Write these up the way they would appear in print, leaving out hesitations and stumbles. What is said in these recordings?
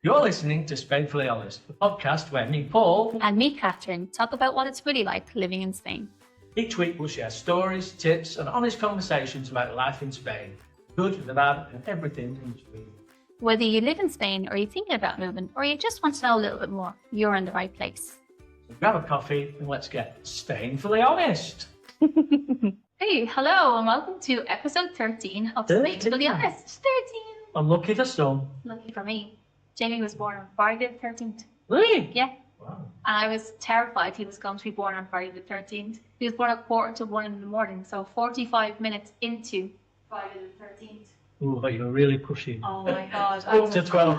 You're listening to Spainfully Honest, the podcast where me, Paul, and me, Catherine, talk about what it's really like living in Spain. each week we'll share stories, tips, and honest conversations about life in Spain, good, the bad, and everything in between. Whether you live in Spain, or you're thinking about moving, or you just want to know a little bit more, you're in the right place. So grab a coffee and let's get Spainfully Honest. Hey, hello, and welcome to episode 13 of 13. Spainfully Honest. 13. Unlucky for some. Lucky for me. Jamie was born on Friday the 13th. Really? Yeah. Wow. And I was terrified he was going to be born on Friday the 13th. He was born at 1:45 in the morning, so 45 minutes into Friday the 13th. Ooh, but you're really pushing. Oh my god. Up to 12.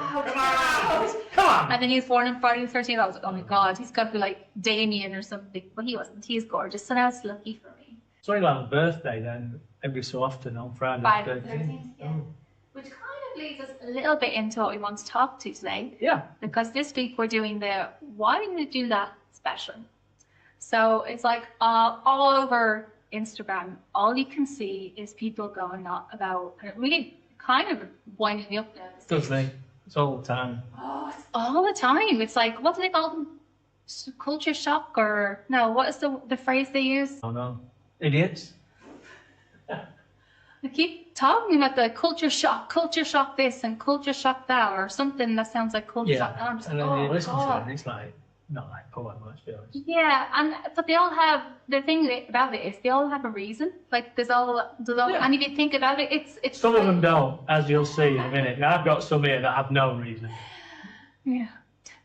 Come on! And then he was born on Friday the 13th. I was like, oh my god, he's got to be like Damien or something. But he wasn't. He's gorgeous. So now it's lucky for me. So you'll have a birthday then every so often on Friday Friday the the 13th. 13th, yeah. Which kind of leads us a little bit into what we want to talk to today. Yeah. Because this week we're doing the Why Did We Do That special. So it's like all over Instagram, all you can see is people going on about, and it really kind of winding me up now. Doesn't it? It's all the time. Oh, it's all the time. It's like, what do they call them? Culture shock, or no, what is the phrase they use? Oh no. Idiots. They keep talking about the culture shock this and culture shock that, or something that sounds like culture shock. And I'm just and like, then oh, you listen to it God. and it's like, not like poem, let's be honest. Yeah, but they all have, the thing about it is they all have a reason. Like Yeah. and if you think about it, it's Some of them don't, as you'll see in a minute. And I've got some here that have no reason. Yeah,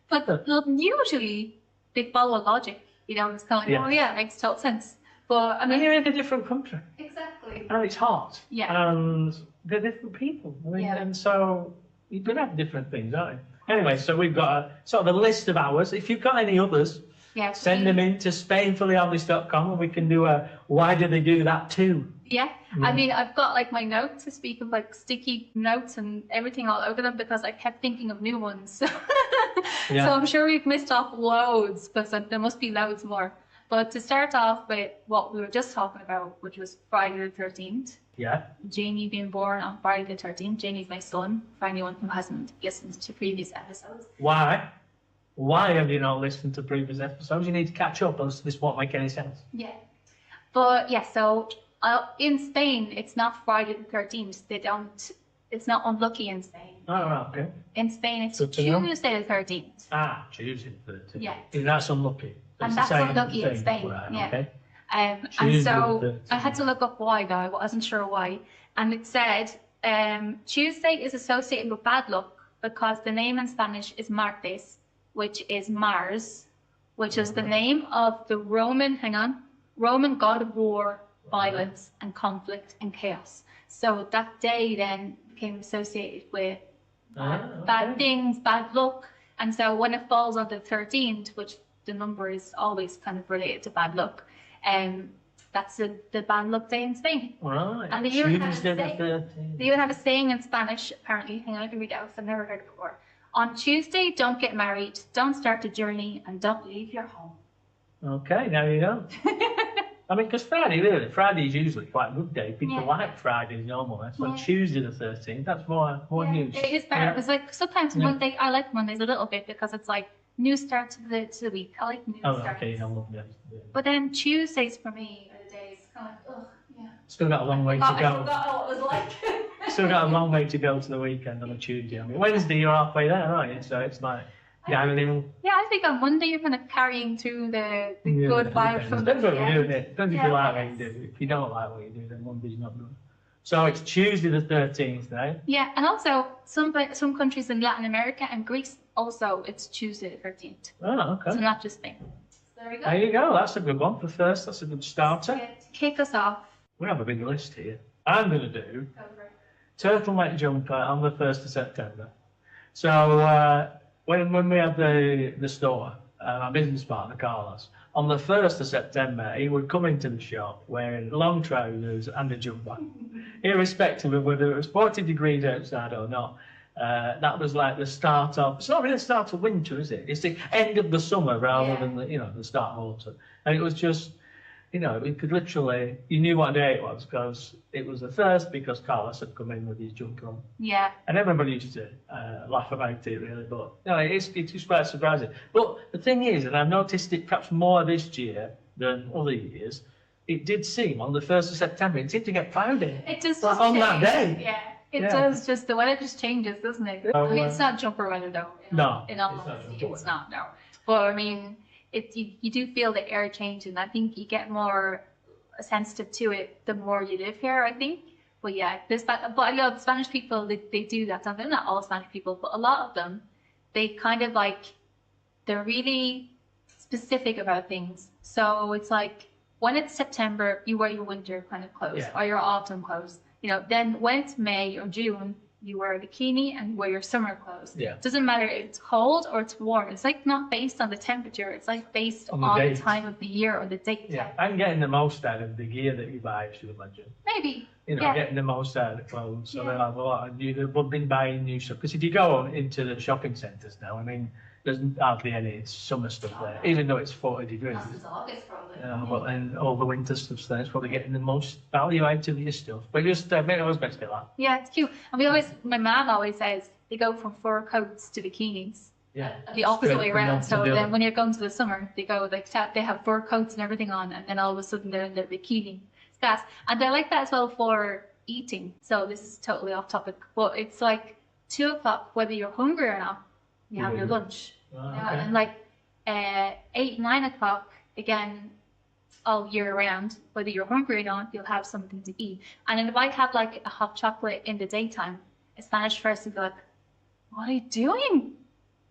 but usually they follow logic. You know, it's kind of like, oh yeah, it makes total sense. But I And mean, you're in a different country, exactly. and it's hot. Yeah. And they're different people. I mean, Yeah. and so you're going to have different things, aren't you? Anyway, so we've got a sort of a list of ours. If you've got any others, Yeah. send them in to spainfullyhonest.com and we can do a why do they do that too. Yeah. I mean, I've got like my notes to speak of, like sticky notes and everything all over them because I kept thinking of new ones. Yeah. So I'm sure we've missed off loads because there must be loads more. But to start off with what we were just talking about, which was Friday the 13th, Yeah. Jamie being born on Friday the 13th. Jamie's my son, for anyone who hasn't listened to previous episodes. Why? Why have you not listened to previous episodes? You need to catch up, else this won't make any sense. Yeah. But yeah, so in Spain, it's not Friday the 13th. It's not unlucky in Spain. Oh, right, okay. In Spain, it's Good to know. Tuesday the 13th. Ah, Tuesday the 13th. Yeah. That's unlucky. And It's that's the same unlucky in thing. Spain, Right, yeah. okay. And Tuesday so the 13th. I had to look up why, though. I wasn't sure why. And it said Tuesday is associated with bad luck because the name in Spanish is Martes, which is Mars, which is the name of the Roman god of war, violence and conflict and chaos. So that day then became associated with bad things, bad luck. And so when it falls on the 13th, which the number is always kind of related to bad luck, that's the bad luck day in Spain. Right. And they even have a Tuesday the saying- 13th. They even have a saying in Spanish, apparently. Hang on, I can read it out, 'cause I've never heard it before. On Tuesday, don't get married, don't start a journey, and don't leave your home. Okay, now you know. I mean, because Friday's usually quite a good day. People Yeah. like Fridays normally. That's when Yeah. Tuesday the 13th, that's more news. It is better. Yeah. It's like sometimes Yeah. Monday, I like Mondays a little bit because it's like new start to the week. I like new Oh, starts. okay, I love that. But then Tuesdays for me are the days kind of, ugh, yeah. Still got a long way to I go. forgot what it was like. Still got a long way to go to the weekend on a Tuesday. I mean, Wednesday you're halfway there, aren't you? So it's like, yeah, I mean, Yeah, I think on Monday you're kind of carrying through the good vibes from depends what you're weekend. doing. It depends if you like what you do. If you don't like what you do, then Monday's not good. So it's Tuesday the 13th now. Yeah, and also some countries in Latin America and Greece also it's Tuesday the 13th. Oh, So okay. not just Spain. So there we go. There you go. That's a good one for first. That's a good starter. To kick us off. We have a big list here. I'm going to do Go for it. turtleneck jumper on the 1st of September. So when we had the store, my business partner Carlos, on the 1st of September, he would come into the shop wearing long trousers and a jumper, irrespective of whether it was 40 degrees outside or not. That was like the start of, it's not really the start of winter, is it? It's the end of the summer rather than the start of autumn. And it was just, you know, we could literally, you knew what day it was because it was the first because Carlos had come in with his junk on. Yeah. And everybody used to laugh about it really, but no, it's just quite surprising. But the thing is, and I've noticed it perhaps more this year than other years, it did seem on the 1st of September, it seemed to get cloudy. It just Like on that day. Yeah. It Yeah. does just, the weather just changes, doesn't it? So, I mean, it's not jumper weather though. No, In all it's not honesty, jumper it's weather. not, no. But I mean, you do feel the air changing. I think you get more sensitive to it the more you live here, I think. But yeah, but I know the Spanish people, they do that. They're not all Spanish people, but a lot of them, they kind of like, they're really specific about things. So it's like, when it's September, you wear your winter kind of clothes Yeah. or your autumn clothes. You know, then when it's May or June, you wear a bikini and wear your summer clothes. Yeah. It doesn't matter if it's cold or it's warm. It's like not based on the temperature. It's like based On on the the date. time of the year or the date. Yeah, I'm getting the most out of the gear that you buy, I should imagine. Maybe. You know, Yeah. getting the most out of the clothes. So Yeah. they'll have a lot of new, they've been buying new stuff. Because if you go into the shopping centres now, I mean, there's hardly any summer stuff there, even though it's 40 degrees. It's August probably. But then all the winter stuff's there, it's probably getting the most value out of your stuff. But just, it was meant to be that. Yeah, it's cute. And my mom always says they go from fur coats to bikinis. Yeah. The opposite Straight way from one around. to So the then other. when you're going to the summer, they go like they have fur coats and everything on, and then all of a sudden they're in their bikini. It's gas. And they're like that as well for eating. So this is totally off topic, but it's like 2 o'clock, whether you're hungry or not, you have your lunch. Oh, Yeah, okay. and like 8, 9 o'clock again, all year round, whether you're hungry or not, you'll have something to eat. And then if I have like a hot chocolate in the daytime, a Spanish person will be like, "What are you doing?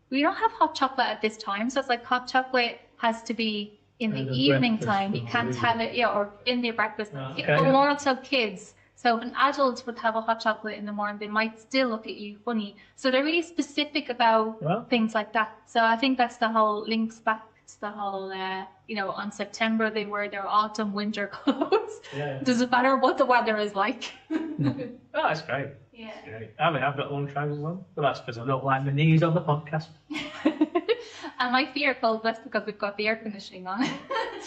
We don't have hot chocolate at this time." So it's like hot chocolate has to be in the And the evening breakfast time. You and can't the- have it, or in the breakfast. Oh, okay. But more so kids. So if an adult would have a hot chocolate in the morning, they might still look at you funny. So they're really specific about Well. things like that. So I think that's the whole links back to the whole, on September they wear their autumn, winter clothes. Yeah. Doesn't matter what the weather is like. Oh, that's great. Yeah. Great. I mean, I've got long trousers on, but that's because I don't like my knees on the podcast. And my feet are cold, that's because we've got the air conditioning on.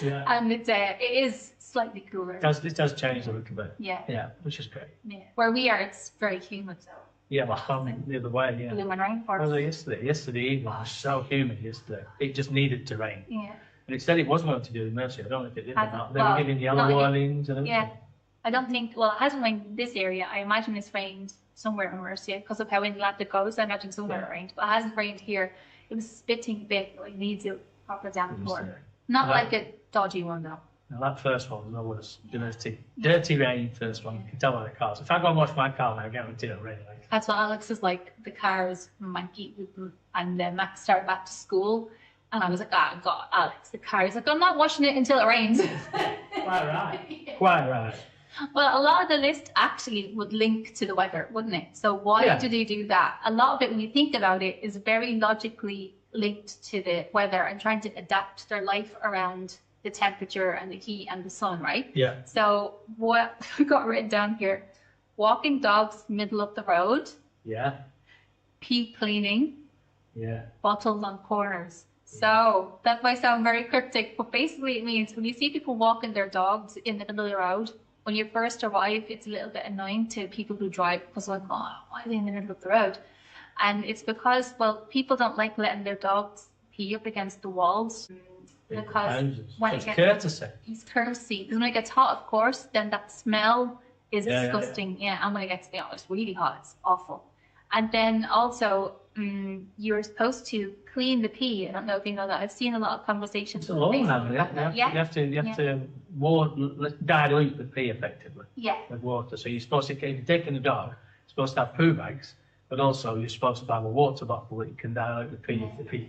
Yeah. And it is slightly cooler. It does change a little bit. Yeah. Yeah, which is great. Yeah. Where we are, it's very humid. So Yeah, well, I'm the other way, yeah. blue and I rainforest. was there yesterday evening was so humid yesterday. It just needed to rain. Yeah. And it said it was going to do the Mercy. I don't know if it did or Has it? not. They Well, were giving yellow not yet. warnings and everything. Yeah. I don't think, well, it hasn't rained in this area. I imagine it's rained somewhere in Mercia because of how inland it goes. I imagine somewhere it rained, but it hasn't rained here. It was spitting a bit, like needs a proper downpour. Not Right. like a dodgy one though. Now that first one was always dirty rain first one. You can tell by the cars. If I go and wash my car now, I guarantee it'll rain. Like, That's what Alex is like. The car is manky, and then Max started back to school, and I was like, "Oh God, Alex, the car." He's like, "I'm not washing it until it rains." quite right. Quite right. Well, a lot of the list actually would link to the weather, wouldn't it? So why Yeah. do they do that? A lot of it, when you think about it, is very logically linked to the weather and trying to adapt their life around the temperature and the heat and the sun, right? Yeah. So what we got written down here: walking dogs middle of the road, Yeah. pee cleaning, Yeah. bottles on corners. So that might sound very cryptic, but basically it means when you see people walking their dogs in the middle of the road, when you first arrive, it's a little bit annoying to people who drive because like, "Oh, why are they in the middle of the road?" And it's because, well, people don't like letting their dogs pee up against the walls because Houses. when It's it gets, courtesy. it's courtesy. Because when it gets hot, of course, then that smell is Yeah, yeah, yeah. disgusting. Yeah, and when it gets, it's really hot, it's awful. And then also, you're supposed to clean the pee. I don't know if you know that. I've seen a lot of conversations. It's a on law Facebook now. about that. You have to dilute the pee effectively Yeah. with water. So you're supposed to, if you're taking the dog, you're supposed to have poo bags, but also you're supposed to have a water bottle that you can dilute the pee. Yeah. The pee.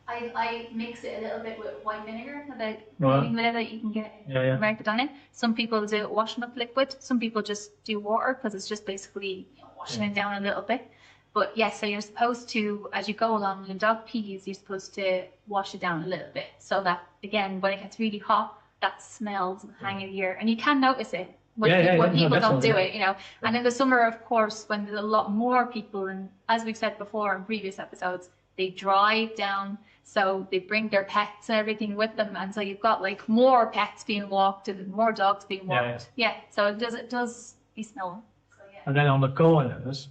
I mix it a little bit with white vinegar, the Right. cleaning vinegar that you can get Yeah, yeah. America done it. Some people do washing up liquid. Some people just do water because it's just basically washing it down a little bit. But yes, so you're supposed to, as you go along, when the dog pees, you're supposed to wash it down a little bit so that, again, when it gets really hot, that smells hanging here. And you can notice it when people don't do it, And in the summer, of course, when there's a lot more people, and as we've said before in previous episodes, they drive down So they bring their pets and everything with them, and so you've got like more pets being walked and more dogs being walked. Yeah. So it does be snowing. So, yeah. And then on the corners,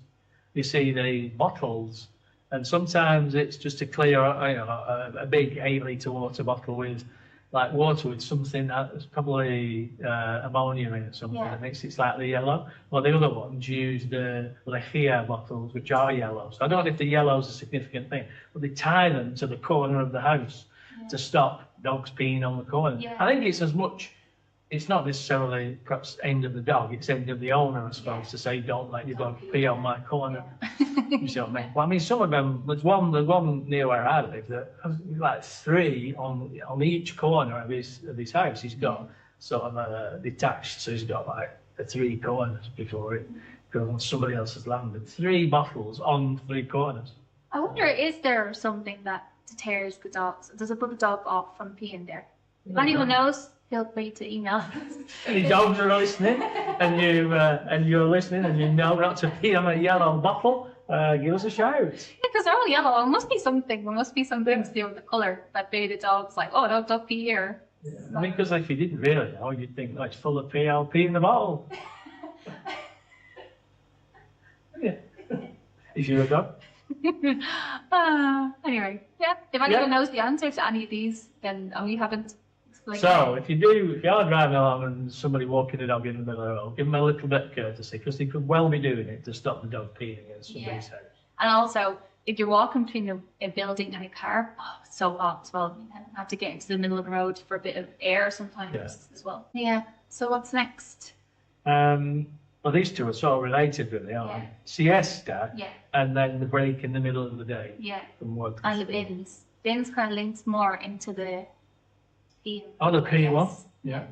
you see the bottles, and sometimes it's just a clear, a big 8 litre water bottle with like water with something that's probably ammonia in it, something that makes it slightly yellow. Well, the other ones use the lejía bottles, which are yellow. So I don't know if the yellow is a significant thing, but they tie them to the corner of the house to stop dogs peeing on the corner. Yeah. I think it's as much. It's not necessarily perhaps aimed at the dog, it's aimed at the owner, I suppose, to say, don't let your dog pee on my corner. You see what I mean? Well, I mean, some of them, there's one near where I live that has like 3 on each corner of his house. He's got sort of detached, so he's got like the 3 corners before it goes on somebody else's land. And 3 bottles on 3 corners. I wonder, is there something that deters the dogs? Does it put the dog off from peeing there? If anyone knows, feel free to email us. Any dogs are listening, and you're listening, and you know not to pee on a yellow bottle, give us a shout. Because they're all yellow. There must be something to do with the colour that made the dog's like, oh, don't pee here. Yeah. I mean, because if you didn't really know, you'd think, oh, it's full of pee, I'll pee in the bottle. Yeah. If you're a dog. Anyway, yeah. If anyone knows the answer to any of these, then we haven't explained. So if you are driving along and somebody walking a dog in the middle of the road, give them a little bit of courtesy, because they could well be doing it to stop the dog peeing in somebody's house. And also, if you're walking between a building and a car, it's so hot as well. You have to get into the middle of the road for a bit of air sometimes as well. Yeah. So what's next? Well, these two are sort of related, really, aren't they? Siesta, and then the break in the middle of the day from work. And the bins. Bins kind of links more into the P. Oh, the P one? Yeah.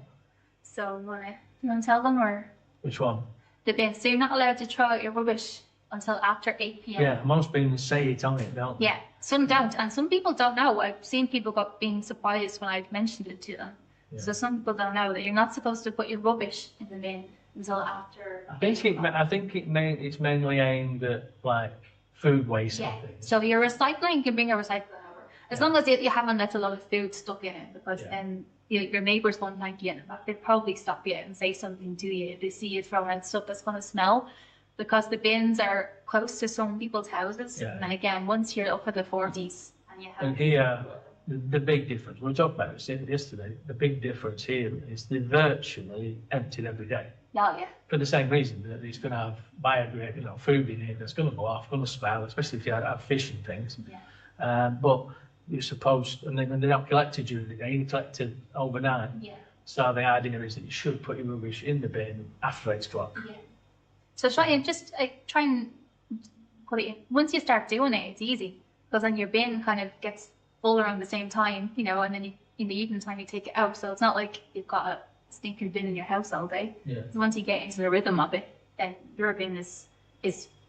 So, you want to tell them, or? Which one? The bins. So you're not allowed to throw out your rubbish until after 8 p.m. Yeah, most bins say it on it, don't they? Yeah, some don't, and some people don't know. I've seen people being surprised when I've mentioned it to them. Yeah. So some people don't know that you're not supposed to put your rubbish in the bin until after. I think it's mainly aimed at like food waste. Yeah. So your recycling, you can bring a recycling over, as long as you haven't let a lot of food stuck in it, because then your neighbours won't thank you. In fact, they'd probably stop you and say something to you if they see you throwing out stuff that's going to smell, because the bins are close to some people's houses. Yeah. And again, once you're up at the 40s and you have. And here, the big difference, we talked about it yesterday, the big difference here is they're virtually emptied every day. Yeah. For the same reason that it's going to have biodegradable, food in it that's going to go off, going to smell, especially if you have fish and things. Yeah. But you're supposed, and they're not collected during the day, they're collected overnight. Yeah. So the idea is that you should put your rubbish in the bin after 8 o'clock. Yeah. So try and put it in. Once you start doing it, it's easy, because then your bin kind of gets full around the same time, and then in the evening time you take it out. So it's not like you've got a stinking bin in your house all day. Yeah. So once you get into the rhythm of it, then your bin is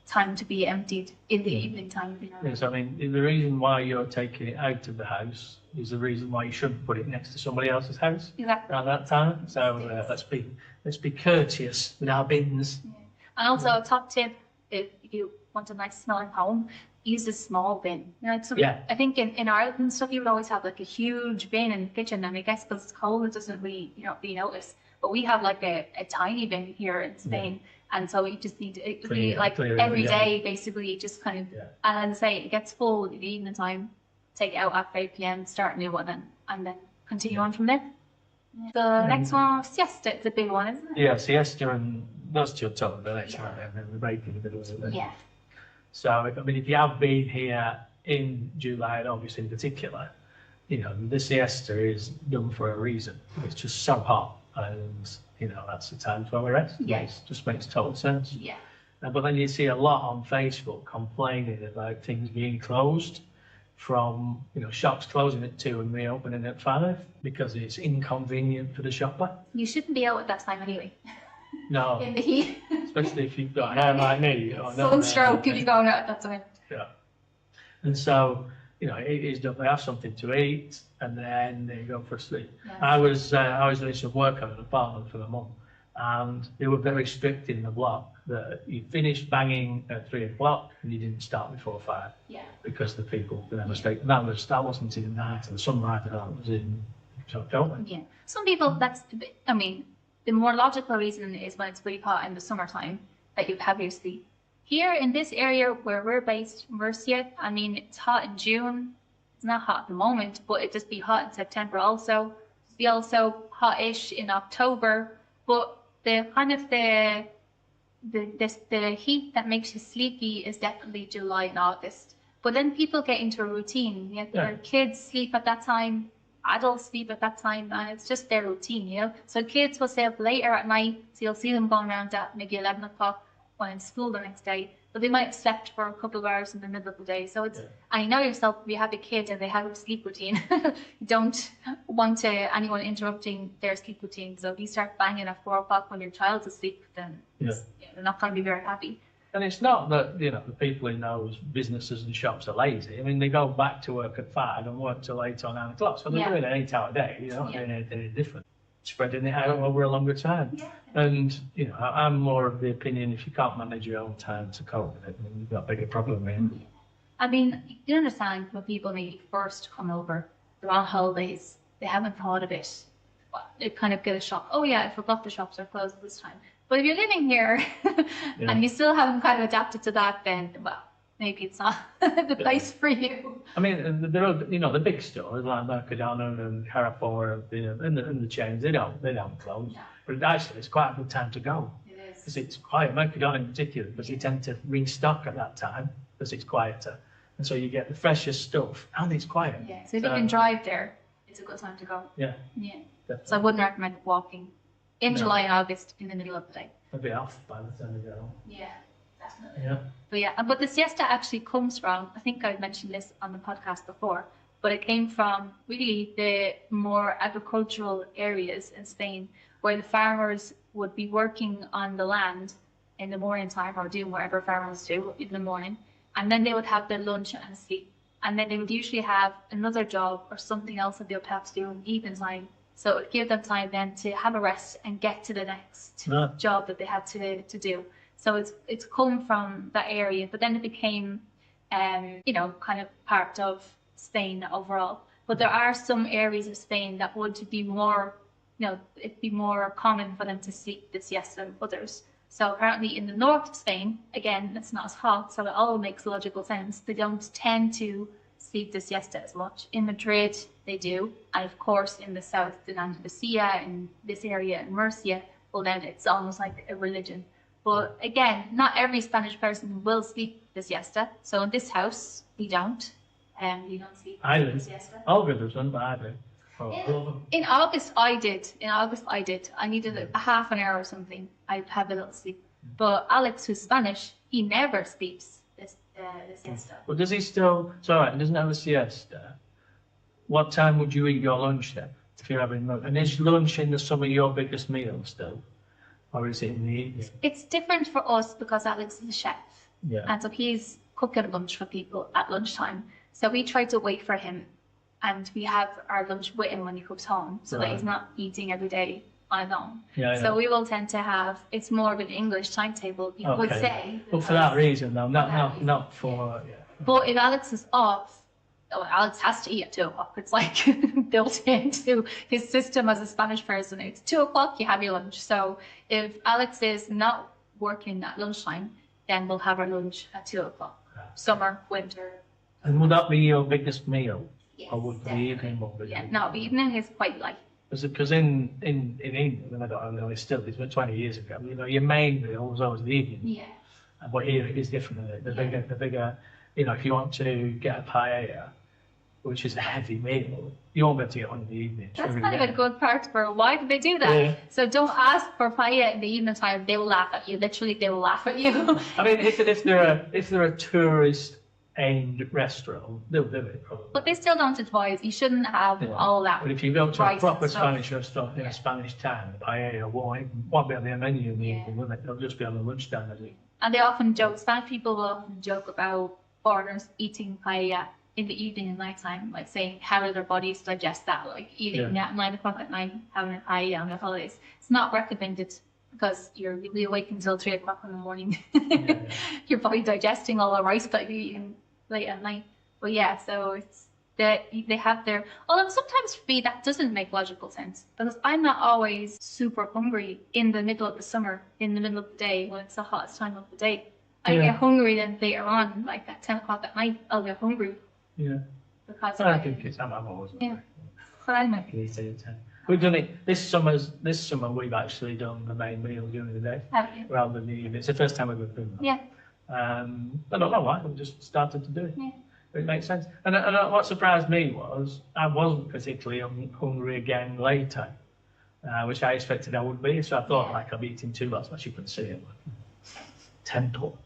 time to be emptied in the evening time. Yes, I mean, the reason why you're taking it out of the house is the reason why you shouldn't put it next to somebody else's house around that time. So let's be courteous with our bins. Yeah. And also a top tip, if you want a nice smelling home, use a small bin. I think in Ireland and stuff, you would always have like a huge bin in the kitchen, and I guess because it's cold, it doesn't really, be noticed. But we have like a tiny bin here in Spain, and so you just need to clear every day, basically, just kind of. Yeah. And as I say, it gets full in the evening time. Take it out after 8 p.m, start a new one, and then continue on from there. The next one, Siesta, it's a big one, isn't it? Yeah, Siesta, and those two are talking the next one, and then the break in the middle of it. Yeah. So, if you have been here in July and August in particular, the siesta is done for a reason. It's just so hot, and, that's the time to have a rest. Yeah. It just makes total sense. Yeah. But then you see a lot on Facebook complaining about things being closed, from, shops closing at 2 and reopening at 5 because it's inconvenient for the shopper. You shouldn't be out at that time anyway. No. In the heat. Especially if you've got hair like me. Sunstroke if you're going out at that time. Yeah. And so, it is done. They have something to eat, and then they go for sleep. Yeah. I was doing some work on an apartment for my mum, and they were very strict in the block that you finished banging at 3 o'clock and you didn't start before 5. Yeah. Because the people could never stay. That wasn't in the night, and the sunrise that was in October. Yeah. Some people, that's, I mean, the more logical reason is when it's really hot in the summertime that you have your sleep. Here in this area where we're based, Murcia, I mean, it's hot in June. It's not hot at the moment, but it just be hot in September also. It'd be also hot-ish in October, but the kind of the heat that makes you sleepy is definitely July and August. But then people get into a routine. Their kids sleep at that time, adults sleep at that time, and it's just their routine, you know. So kids will stay up later at night, so you'll see them going around at maybe 11 o'clock when in school the next day. But they might have slept for a couple of hours in the middle of the day. So it's, and you know yourself, if you have a kid and they have a sleep routine, you don't want anyone interrupting their sleep routine. So if you start banging at 4 o'clock when your child's asleep, then they're not going to be very happy. And it's not that, you know, the people in those businesses and shops are lazy. I mean, they go back to work at 5 and work till 8 or 9 o'clock. So they're doing an 8-hour day, you know, doing anything different. Spreading it out over a longer time. Yeah. And, you know, I'm more of the opinion if you can't manage your own time to cope with it, then you've got a bigger problem, really. I mean, you understand when people maybe first come over, they're on holidays, they haven't thought of it. They kind of get a shock. Oh yeah, I forgot the shops are closed this time. But if you're living here and you still haven't kind of adapted to that, then, well, maybe it's not the place for you. I mean, there are, you know, the big stores like Mercadona and Carrefour, you know, and the chains, they don't close. No. But actually, it's quite a good time to go. It is. Because it's quiet, Mercadona in particular, because they tend to restock at that time because it's quieter. And so you get the freshest stuff and it's quiet. Yeah, so if you can drive there, it's a good time to go. Yeah. Yeah. Definitely. So I wouldn't recommend walking in July and August in the middle of the day. I'd be off by the time you go. Yeah, definitely. Yeah. But the siesta actually comes from, I think I've mentioned this on the podcast before, but it came from really the more agricultural areas in Spain where the farmers would be working on the land in the morning time or doing whatever farmers do in the morning. And then they would have their lunch and sleep. And then they would usually have another job or something else that they would have to do in the evening time. So it would give them time then to have a rest and get to the next job that they had to do. So it's come from that area, but then it became, you know, kind of part of Spain overall. But there are some areas of Spain that would be more, you know, it'd be more common for them to sleep the siesta than others. So apparently in the north of Spain, again, it's not as hot, so it all makes logical sense. They don't tend to sleep the siesta as much. In Madrid, they do. And of course, in the south, in Andalusia, in this area, in Murcia, well, then it's almost like a religion. But again, not every Spanish person will sleep the siesta. So in this house, we don't. You don't sleep the siesta. Olga doesn't, but I do. In August, I did. I needed a half an hour or something. I'd have a little sleep. But Alex, who's Spanish, he never sleeps the siesta. Well, does he still? It's all right. He doesn't have a siesta. What time would you eat your lunch then? If you're having lunch, and is lunch in the summer your biggest meal still, or is it in the evening? It's different for us because Alex is a chef, and so he's cooking lunch for people at lunchtime. So we try to wait for him, and we have our lunch with him when he comes home, so that he's not eating every day on his own. So we will tend to have, it's more of an English timetable, you would say. Well, for that reason, though, not for. But if Alex is off, Alex has to eat at 2 o'clock. It's like built into his system as a Spanish person. It's 2 o'clock, you have your lunch. So if Alex is not working at lunchtime, then we'll have our lunch at 2 o'clock. Summer, winter. And would that be your biggest meal? Yes, or would the evening one be? Yeah, no, the evening is quite light. Because in England, and I don't know, it's still, it's about 20 years ago, you know, your main meal was always the evening. Yeah. But here it is different, isn't it? The bigger, you know, if you want to get a paella, which is a heavy meal, you won't be able to get one in the evening. That's kind of a good part for why did they do that? Yeah. So don't ask for paella in the evening time. They will laugh at you. Literally, they will laugh at you. I mean, if they're a tourist-aimed restaurant, they'll do it probably. But they still don't advise. You shouldn't have all that. But if you go to a proper Spanish restaurant in a Spanish town, paella won't be on their menu in the evening, will it? They'll just be on the lunchtime, I think. And they often joke. Spanish people will often joke about foreigners eating paella in the evening and nighttime, like saying how do their bodies digest that, like eating at 9 o'clock at night, having a paella on their holidays. It's not recommended because you'll be awake until 3 o'clock in the morning. Yeah. You're probably digesting all the rice that you're eating late at night. But yeah, so it's that they have their. Although sometimes for me that doesn't make logical sense because I'm not always super hungry in the middle of the summer, in the middle of the day when it's the hottest time of the day. I Yeah. get hungry then later on, like at 10 o'clock at night, I'll get hungry Yeah. because I think it's, I'm always Yeah. But anyway, We've done it this summer we've actually done the main meal during the day haven't you? rather than the evening. It's the first time we've ever done that. Yeah, I don't know why, we just started to do it. yeah. It makes sense. And what surprised me was I wasn't particularly hungry again later, which I expected I would be. So I thought like I'm eating too much, as you can see it, like temple.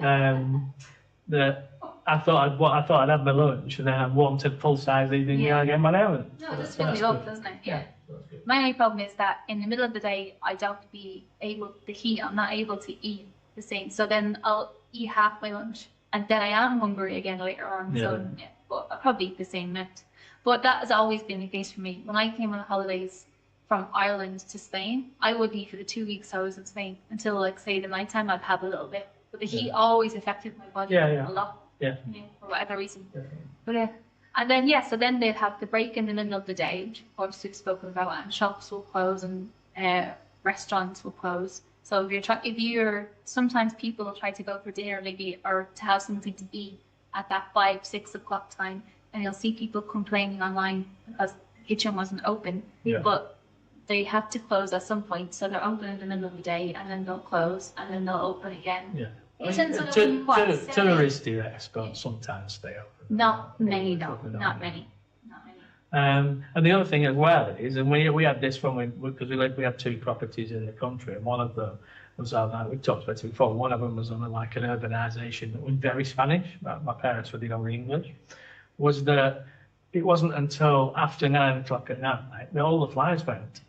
That I thought I'd have my lunch and then I wanted full size eating meal again, but I haven't. No, it just So fills that's you up, good. doesn't it? Yeah. That's good. My only problem is that in the middle of the day, I don't be able, the heat, I'm not able to eat the same. So then I'll eat half my lunch and then I am hungry again later on. So, yeah, but I'll probably eat the same amount. But that has always been the case for me. When I came on holidays from Ireland to Spain, I would eat for the 2 weeks I was in Spain until, like, say, the nighttime, I'd have a little bit. But the heat always affected my body a lot, Yeah. you know, for whatever reason. Definitely. But and then so then they'd have the break in the middle of the day, which of course we've spoken about, and shops will close and restaurants will close. So if you're sometimes people will try to go for dinner maybe or to have something to eat at that 5-6 o'clock time, and you'll see people complaining online because the kitchen wasn't open, Yeah. but they have to close at some point. So they're open in the middle of the day and then they'll close and then they'll open again. Yeah. Isn't sort of quite silly. Touristy restaurants sometimes stay open. Not many though, not many. And the other thing as well is, and we had this because we had 2 properties in the country, and one of them was on, we talked about it before, one of them was on like an urbanisation that was very Spanish, my parents were only English, was that it wasn't until after 9 o'clock at night that all the flies went.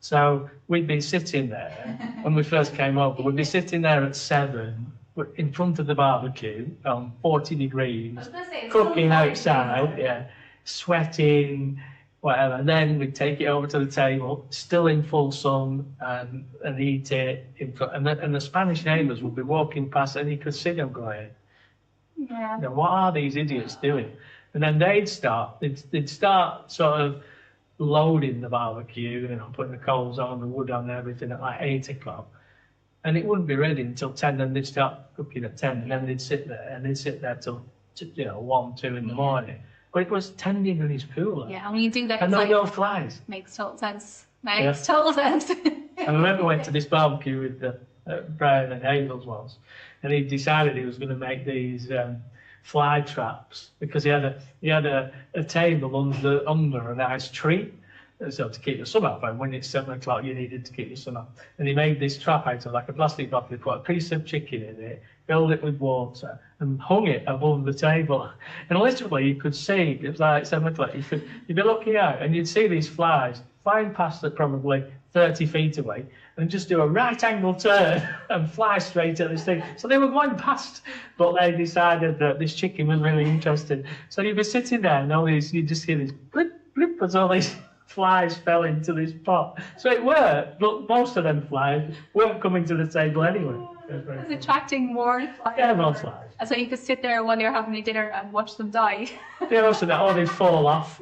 So we'd been sitting there, when we first came over, we'd be sitting there at 7, in front of the barbecue, on 40 degrees, cooking outside, sweating, whatever. And then we'd take it over to the table, still in full sun, and eat it. And the Spanish neighbours would be walking past, and you could see them going, Yeah. you know, what are these idiots doing? And then they'd start sort of loading the barbecue, putting the coals on, the wood on, and everything at like 8 o'clock. And it wouldn't be ready until 10, and they'd start cooking at 10, and then they'd sit there till 1, 2 in the morning. But it was 10 degrees cooler. Yeah, and when you do that, And it's there were like, no flies. makes total sense. Makes total sense. I remember went to this barbecue with Brian and Hazel's once, and he decided he was going to make these fly traps because he had a table under a nice tree, so to keep the sun off. And when it's 7 o'clock, you needed to keep the sun off. And he made this trap out of like a plastic bottle. He put a piece of chicken in it, filled it with water, and hung it above the table. And literally, you could see, it was like 7 o'clock, you'd be looking out and you'd see these flies flying past it probably 30 feet away and just do a right angle turn and fly straight at this thing. So they were going past, but they decided that this chicken was really interesting. So you'd be sitting there and you just hear this blip, blip as all these flies fell into this pot. So it worked, but most of them flies weren't coming to the table anyway. It's attracting more flies. Yeah, more flies. So you could sit there while you're having your dinner and watch them die. Yeah, also that, they fall off.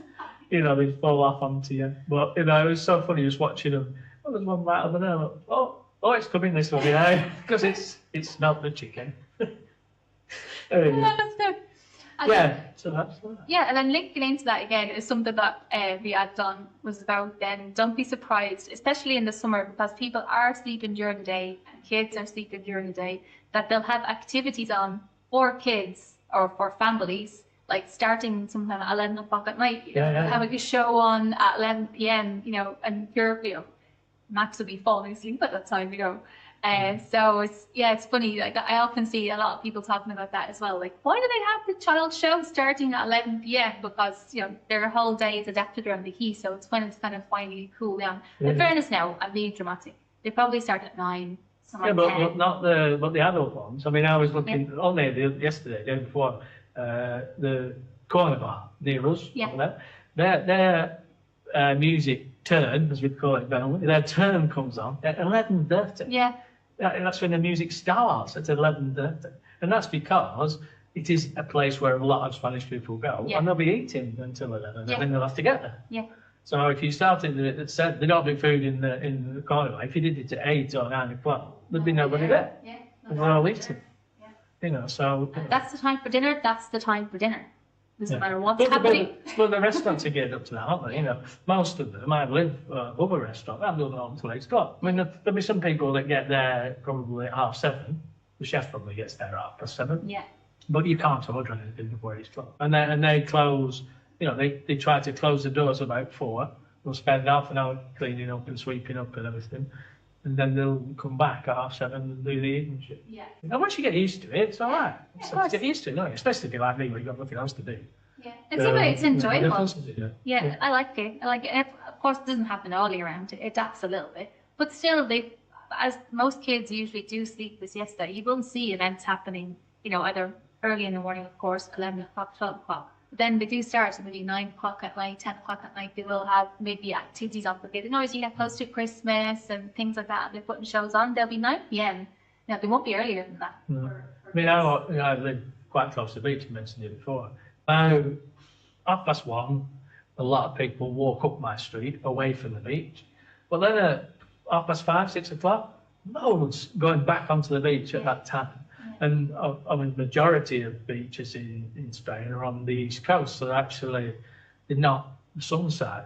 They fall off onto you. But, it was so funny just watching them. Oh, there's one right over there. Look. Oh, it's coming this way, because it's not the chicken. Anyway. Yeah, that's good. And Yeah, so that's that. Yeah, and then linking into that again is something that we had done was about then don't be surprised, especially in the summer, because people are sleeping during the day and kids are sleeping during the day, that they'll have activities on for kids or for families, like starting sometime at 11 o'clock at night, having a show on at 11 p.m., and you're, Max will be falling asleep at that time, So it's funny. Like I often see a lot of people talking about that as well. Like, why do they have the child show starting at 11 p.m? Because their whole day is adapted around the heat, so it's when it's kind of finally cool down. In fairness, now I'm being dramatic. They probably start at 9. Yeah, but not the adult ones. I mean, I was looking on there yesterday, the day before, the corner bar near us. Yeah. They're music turn, as we call it, their turn comes on at 11:30. Yeah. That's when the music starts at 11:30, and that's because it is a place where a lot of Spanish people go, Yeah. and they'll be eating until 11, Yeah. and then they'll have to get there. Yeah. So if you started at 7, they don't do food in the corner. If you did it at 8 or 9 o'clock, there'd be nobody there. Yeah. And they're all eating. Yeah. You know, so. That's the time for dinner. That's the time for dinner. Doesn't Yeah. matter what's happening. But the restaurants are geared up to that, aren't they? You know, most of them might live above a restaurant. I'm doing it until 8 o'clock. I mean, there'll be some people that get there probably at 7:30. The chef probably gets there at 7:30. Yeah. But you can't order anything before 8 o'clock. And they close, you know, they try to close the doors about 4. They'll spend half an hour cleaning up and sweeping up and everything. And then they'll come back at 7:30 and do the evening shift. Yeah. And once you get used to it, it's all right. Yeah, So get used to it, don't you? Especially if you're like me, where you've got nothing else to do. Yeah. It's enjoyable. Yeah. Yeah, I like it. I like it. Of course, it doesn't happen all year round. It adapts a little bit, but still, as most kids usually do sleep the siesta, you will see events happening. You know, either early in the morning, of course, 11 o'clock, 12 o'clock. But then they do start maybe 9 o'clock at night, 10 o'clock at night. They will have maybe activities on. They know as you get close to Christmas and things like that, they're putting shows on. They'll be 9 p.m. Now they won't be earlier than that. I mean, I live quite close to the beach. I mentioned it before. Now, 1:30, a lot of people walk up my street away from the beach. But then at 5:30, 6 o'clock, no one's going back onto the beach at that time. And I mean, the majority of beaches in Spain are on the east coast, so they're not the sun side.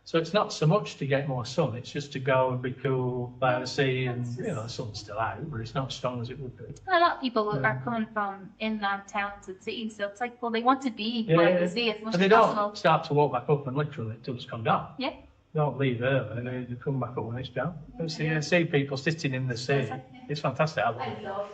So it's not so much to get more sun, it's just to go and be cool by the sea, and you know, the sun's still out, but it's not as strong as it would be. A lot of people are coming from inland towns and cities, so it's like, well, they want to be by the sea as much And they as don't possible. start to walk back up and literally until it's come down. Yeah. They don't leave early, and they come back up when it's down. You see people sitting in the sea. It's fantastic. I love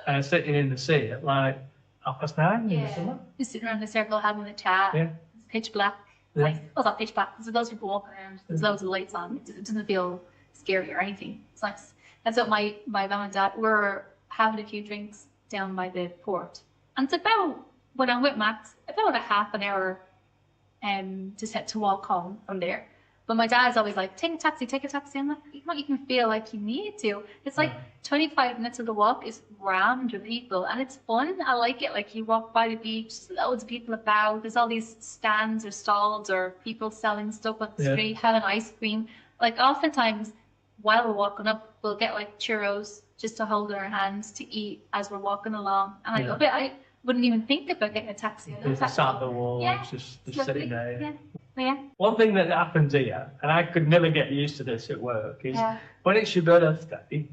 it. Sitting in the sea at like 9:30 in the summer. Just sitting around in a circle having a chat. Yeah. It's pitch black. Yeah. Like, well, it's not pitch black. There's loads of people walking around. There's loads of lights on. It doesn't feel scary or anything. It's nice. That's what my mum and dad were having a few drinks down by the port. And it's about, when I'm with Max, about a half an hour to walk home from there. But my dad's always like, take a taxi. I'm like, you don't even feel like you need to. It's like 25 minutes of the walk is rammed with people, and it's fun. I like it. Like, you walk by the beach, loads of people about. There's all these stands or stalls or people selling stuff on the street, having ice cream. Like, oftentimes, while we're walking up, we'll get like churros just to hold in our hands to eat as we're walking along. And I go, but I wouldn't even think about getting a taxi. It's sat on the wall, Yeah. just It's sitting lovely. there. Yeah. Yeah. One thing that happens here, and I could never get used to this at work, is when it's your birthday,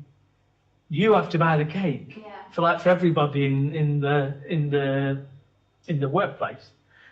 you have to buy the cake for everybody in the workplace.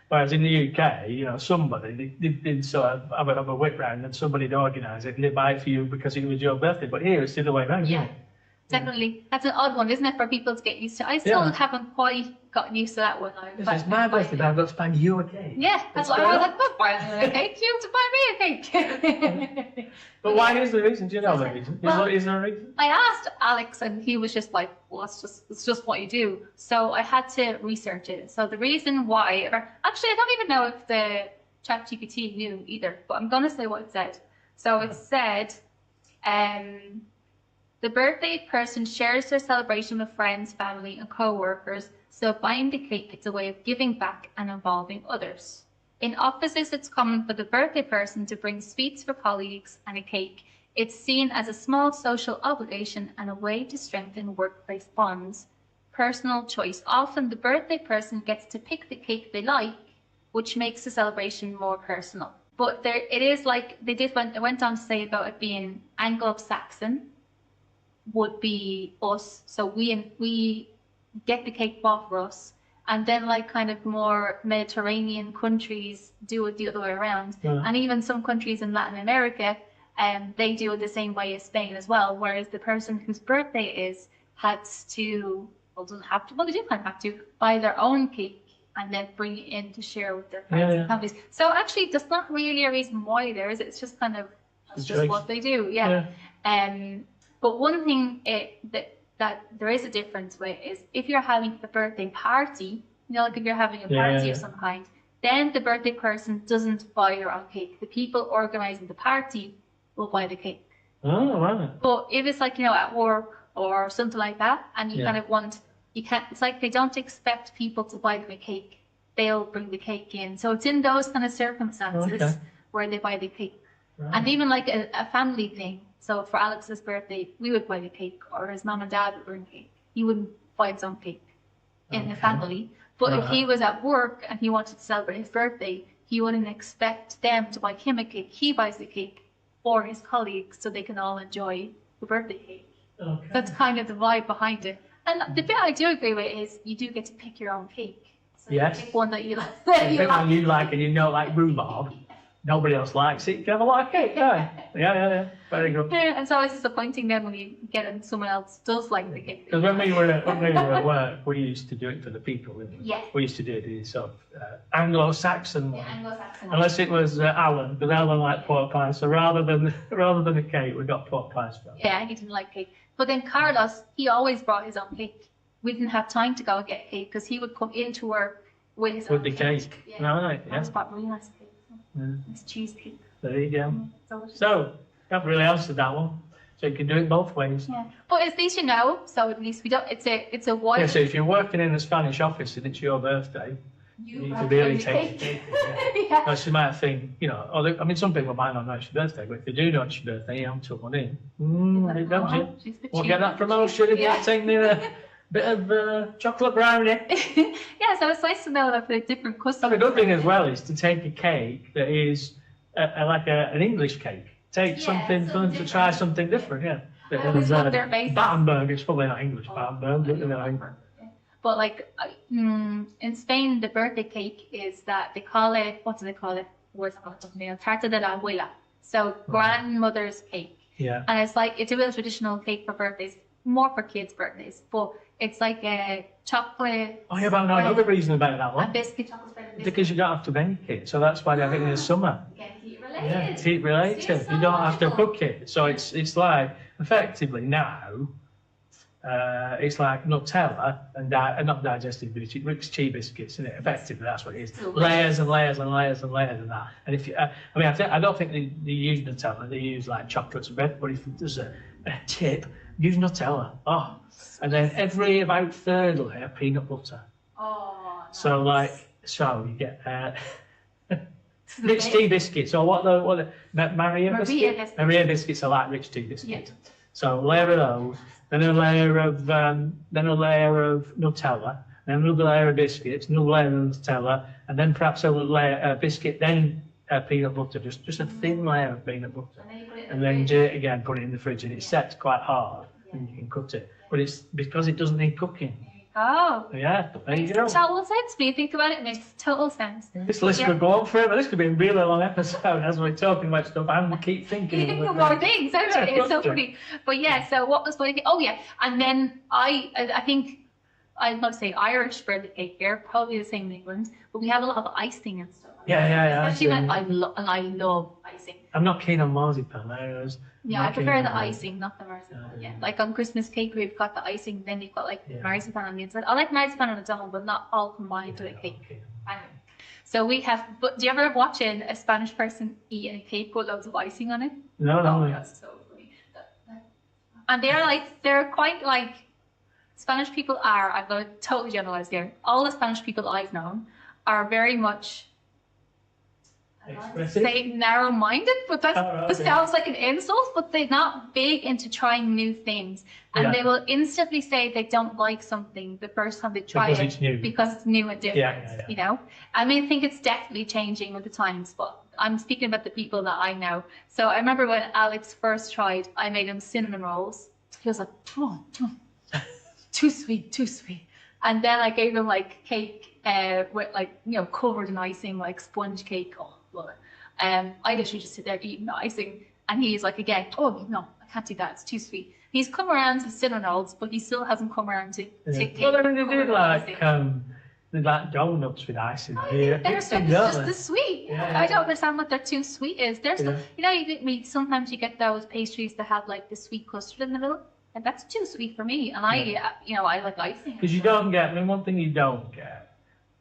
Whereas in the UK, you know, somebody they'd sort of have a whip round and somebody'd organise it and they'd buy it for you because it was your birthday. But here it's the other way around. Yeah. Isn't it? Definitely. That's an odd one, isn't it, for people to get used to? I still haven't quite gotten used to that one. This is my birthday, I've got to buy you a cake. Yeah, that's why I was like, not buying a cake, you have to buy me a cake. But why is the reason? Do you know the reason? Is there a reason? I asked Alex and he was just like, well, it's just what you do. So I had to research it. So the reason why, or actually I don't even know if the ChatGPT knew either, but I'm going to say what it said. So it said, the birthday person shares their celebration with friends, family, and co-workers, so buying the cake is a way of giving back and involving others. In offices, it's common for the birthday person to bring sweets for colleagues and a cake. It's seen as a small social obligation and a way to strengthen workplace bonds. Personal choice. Often the birthday person gets to pick the cake they like, which makes the celebration more personal. But it is like, they went on to say about it being Anglo-Saxon, would be us, so we get the cake bought for us, and then like kind of more Mediterranean countries do it the other way around, and even some countries in Latin America, they do it the same way as Spain as well, whereas the person whose birthday is has to, well, doesn't have to, well, they do kind of have to buy their own cake and then bring it in to share with their friends and families. So actually, there's not really a reason why there is. It's just kind of, that's just what they do. But one thing that there is a difference with is if you're having a birthday party, you know, like if you're having a party of some kind, then the birthday person doesn't buy your own cake. The people organising the party will buy the cake. Oh, right. But if it's like, at work or something like that, and you kind of you can't, it's like they don't expect people to buy them a cake. They'll bring the cake in. So it's in those kind of circumstances where they buy the cake. Right. And even like a family thing. So for Alex's birthday, we would buy the cake, or his mom and dad would bring cake. He wouldn't buy his own cake in the family. But if he was at work and he wanted to celebrate his birthday, he wouldn't expect them to buy him a cake. He buys the cake for his colleagues so they can all enjoy the birthday cake. Okay. That's kind of the vibe behind it. And the bit I do agree with is you do get to pick your own cake. So Yes. you pick one that you like. The bit one you like and you know, like rhubarb, nobody else likes it. You can have a lot of cake, yeah. Yeah. Very good. Yeah, and so it's disappointing then when you get it and someone else does like the cake. Because when we were at work, we used to do it for the people, didn't we? Yeah. We used to do the sort of Anglo-Saxon one. Yeah, Anglo-Saxon. Unless it was Alan, because Alan liked pork pies. So rather than a cake, we got pork pies for him. Yeah, he didn't like cake. But then Carlos, he always brought his own cake. We didn't have time to go and get cake because he would come into work with his own With the cake. Yeah. Right, yeah. That's quite really nice cake. Yeah. It's cheesecake. There you go. Delicious. So, haven't really answered that one. So you can do it both ways. Yeah, but at least you know. So at least we don't. It's a one. Yeah, so if you're working in a Spanish office and it's your birthday, you can really take the cake. Yeah. Because you might think, I mean, some people might not know it's your birthday, but if they do know it's your birthday, you haven't took one in. It don't you? She's the We'll get that cheapest. promotion if Yeah. you take the bit of chocolate brownie. Yeah, so it's nice to know that the different And customers. the good thing as well is to take a cake that is like an English cake. Take Yeah, something for them to something try different. something different, yeah. I always love their bases. Battenberg, it's probably not English, Battenberg, but But like in Spain, the birthday cake is that they call it. What do they call it? Where's it? Tarta de la abuela. So grandmother's cake, yeah. and it's a real traditional cake for birthdays, more for kids' birthdays. But it's like a chocolate. Oh, yeah, but I know another reason about that A one. biscuit, chocolate spread. And biscuit. Because you don't have to bake it, so that's why they have it in the summer. Yeah, heat related. Yeah, it's heat related. You don't have to cook it. So it's like, effectively now, it's like Nutella and not digestive rich tea biscuits, isn't it? Effectively, that's what it is. Layers and layers and layers and layers of that. And if you, I don't think they use Nutella. They use like chocolates and bread. But if there's a tip, use Nutella. Oh, and then every about third layer peanut butter. Oh. So nice. so you get rich tea biscuits, or what the Maria biscuits? Maria biscuits are like rich tea biscuits. Yeah. So a layer of those, then a layer of Nutella, then another layer of biscuits, another layer of Nutella, and then perhaps a layer biscuit, then peanut butter, just a thin layer of peanut butter, And then you put it in and the then fridge. do it again, put it in the fridge, and it sets quite hard, and you can cut it. But it's because it doesn't need cooking. Oh. Yeah, there you go. Makes total sense when you think about it. It makes total sense. This list could go on forever. This could be a really long episode as we're talking about stuff and we keep thinking. You think of more things, don't you? It's so funny. But yeah, so what was funny? Oh yeah, and then I think I'd love to say Irish birthday cake here, probably the same in England, but we have a lot of icing and stuff. Yeah. Especially when I love icing. I'm not keen on marzipan. Yeah, I prefer the icing, not the marzipan. Yeah, like on Christmas cake, we've got the icing, then you've got like marzipan on the inside. I like marzipan on its own, but not all combined with a cake. Okay. Anyway, so we have. But do you ever watch a Spanish person eat a cake with loads of icing on it? No. Oh, that's so funny. And they're quite like Spanish people are. I'm going to totally generalize there. All the Spanish people I've known are very much. Expressive? Say narrow-minded, but that sounds like an insult. But they're not big into trying new things, and they will instantly say they don't like something the first time they try Because it it's new. because it's new and different. Yeah. You know, I think it's definitely changing with the times, but I'm speaking about the people that I know. So I remember when Alex first tried, I made him cinnamon rolls. He was like, oh, too sweet. And then I gave him like cake with covered in icing, like sponge cake. Oh, love it. I literally just sit there eating the icing, and he's like, again, oh no, I can't do that. It's too sweet. He's come around to cinnamon rolls, but he still hasn't come around to cake. Well, they covered do in like icing. they like donuts with icing. They're just the sweet. Yeah. I don't understand what their too sweet is. There's Yeah. sometimes you get those pastries that have like the sweet custard in the middle, and that's too sweet for me. And I like icing. Because you don't get. One thing you don't get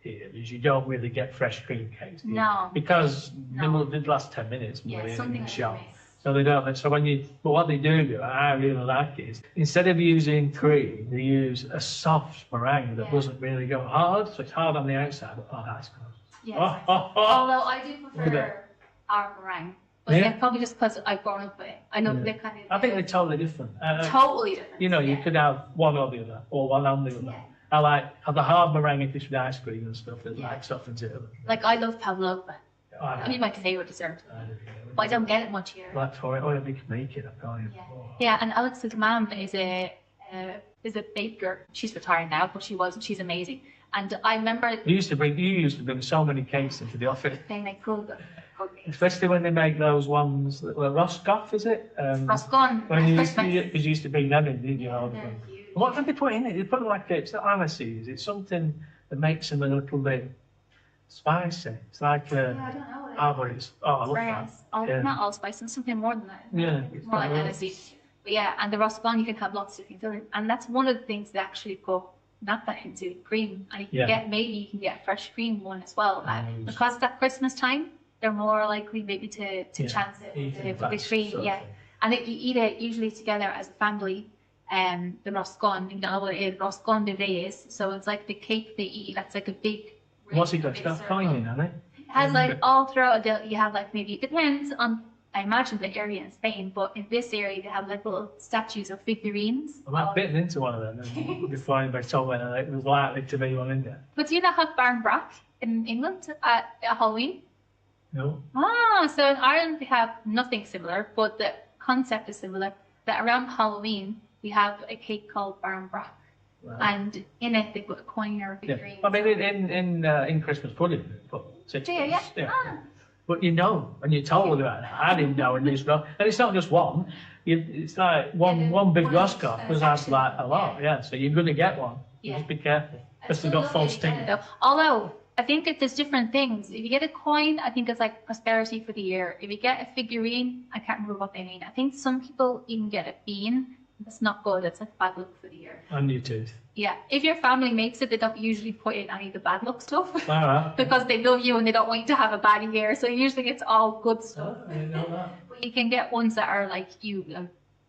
here is you don't really get fresh cream cakes. Do you? No. Because No. they last 10 minutes Yeah, in something the like shop. this. So they don't. So but what they do, I really like it, is instead of using cream, they use a soft meringue that Yeah. doesn't really go hard. So it's hard on the outside, but that's good. Yes. Oh. Although I do Look at prefer our meringue. But Yeah. again, probably just because I've grown up with it. I know Yeah. they're kind of I think they're totally different. totally different. You know, you yeah. could have one or the other, or one and the other. Yeah. I like the hard meringue if it's with ice cream and stuff. It Yeah. like softens it up. Like I love pavlova. I That'd be my favourite dessert. don't know. But I don't get it much here. Like for it, oh, we can make it. I tell you. Yeah. Oh. Yeah, and Alex's mum is a baker. She's retired now, but she's amazing. And I remember You used to bring so many cakes into the office, they make cookies. especially when they make those ones that were Roscoff, is it? Roscon When at you Christmas. used to bring them in, didn't you? Yeah, all the they're time? huge. What did they put in it? They put like it's not aniseed. It's something that makes them a little bit spicy. It's like Yeah, I don't know what it is. I love that. Whereas, Yeah. not allspice, and something more than that. Yeah, It's more like aniseed. But yeah, and the Roscon, you can have lots of things in it. And that's one of the things that actually go not that into cream. And you can you can get a fresh cream one as well. Nice. Because it's at Christmas time, they're more likely maybe to chance it Eat with it the fast, cream. sort of Yeah. thing. And you eat it usually together as a family. The Roscon, you know what it is, Roscon de Reyes. So it's like the cake they eat. That's like a big. What's he got? big Stuff circle. coin in, hasn't It has like all throughout you have like maybe it depends on I imagine the area in Spain, but in this area they have like little statues of figurines. I might bitten into one of them and before anybody told me that it was likely to be one in there. But do you not have Barnbrack in England at Halloween? No? So in Ireland we have nothing similar, but the concept is similar. That around Halloween we have a cake called Barnbrack, Right. and in it they put a coin or a Yeah. figurine. I mean, in Christmas pudding, they put six. Yeah. Ah. But you know, and you're told about it. I didn't know, and it's not just one. It's like one big Roscoff was asked like a lot, yeah. So you're going to get one. Yeah. Just be careful. Because they've got false teeth. Although I think that there's different things. If you get a coin, I think it's like prosperity for the year. If you get a figurine, I can't remember what they mean. I think some people even get a bean. That's not good. It's like bad luck for the year. On your tooth. Yeah. If your family makes it, they don't usually put in any of the bad luck stuff All right. because they love you and they don't want you to have a bad year. So usually it's all good stuff. Oh, I didn't know that. But you can get ones that are like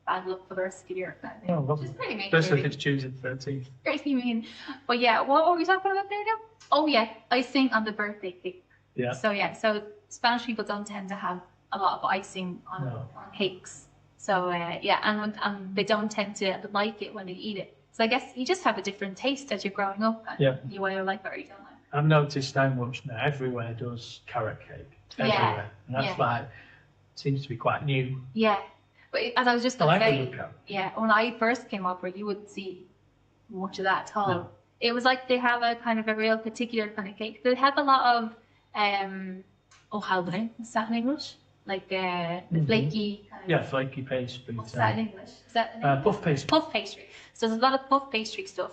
bad luck for the rest of the year. Kind of thing. Oh, lovely. Which is pretty mean. Especially if really. it's Tuesday the 13th. Pretty mean. But yeah, what were we talking about there now? Oh yeah, icing on the birthday cake. Yeah. So Spanish people don't tend to have a lot of icing on, No. on cakes. So and they don't tend to like it when they eat it. So I guess you just have a different taste as you're growing up. And Yeah. You either like it or you don't like it. I've noticed how much now everywhere does carrot cake. Everywhere. And that's like, seems to be quite new. Yeah. But as I was just I going like to a say, good carrot. yeah, when I first came over, you wouldn't see much of that at all. No. It was like they have a kind of a real particular kind of cake. They have a lot of hojaldre. Is that in English? Like the flaky kind of. Yeah, flaky pastry. What's that in English? Is that in English? Puff pastry. Puff pastry. So there's a lot of puff pastry stuff.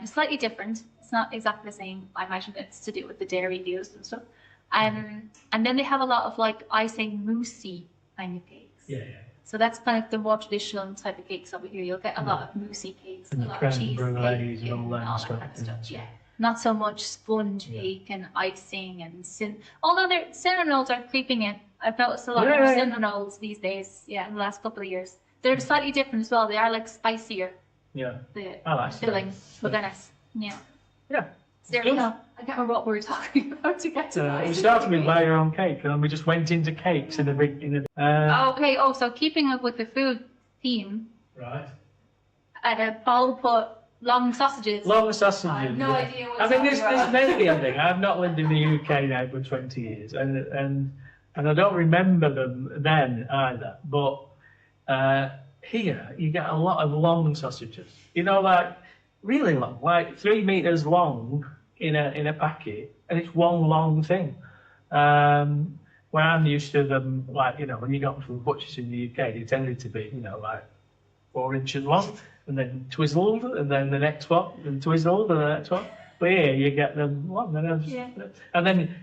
It's slightly different. It's not exactly the same. I imagine it's to do with the dairy deals and stuff. And then they have a lot of like icing moussey kind of cakes. Yeah. So that's kind of the more traditional type of cakes over here. You'll get a lot of moussey cakes, And a the lot creme of cheese brulees cake, and all that stuff. kind of stuff. Yeah. Not so much sponge cake and icing and although their cinnamon rolls are creeping in. I've noticed a lot Yeah, more yeah. cinnamon rolls these days. Yeah, in the last couple of years. They're slightly different as well. They are like spicier. Yeah. The I like filling. spice. But goodness. Yeah. Yeah. So there we go. I can't remember what we were talking about to get to We that. started with buy your own cake, and then we just went into cakes in a big. Okay. Oh, so keeping up with the food theme, Right. Paul put long sausages. Long sausages. I have no yeah. idea what I think it's this talking about. may be a thing. I've not lived in the UK now for 20 years, and I don't remember them then either. But here you get a lot of long sausages. You know, like really long, like 3 meters long in a packet, and it's one long thing. Where I'm used to them, like when you got from butchers in the UK, they tended to be like 4 inches long, and then twizzled, and then the next one, and twizzled, and the next one. But here you get them long. And then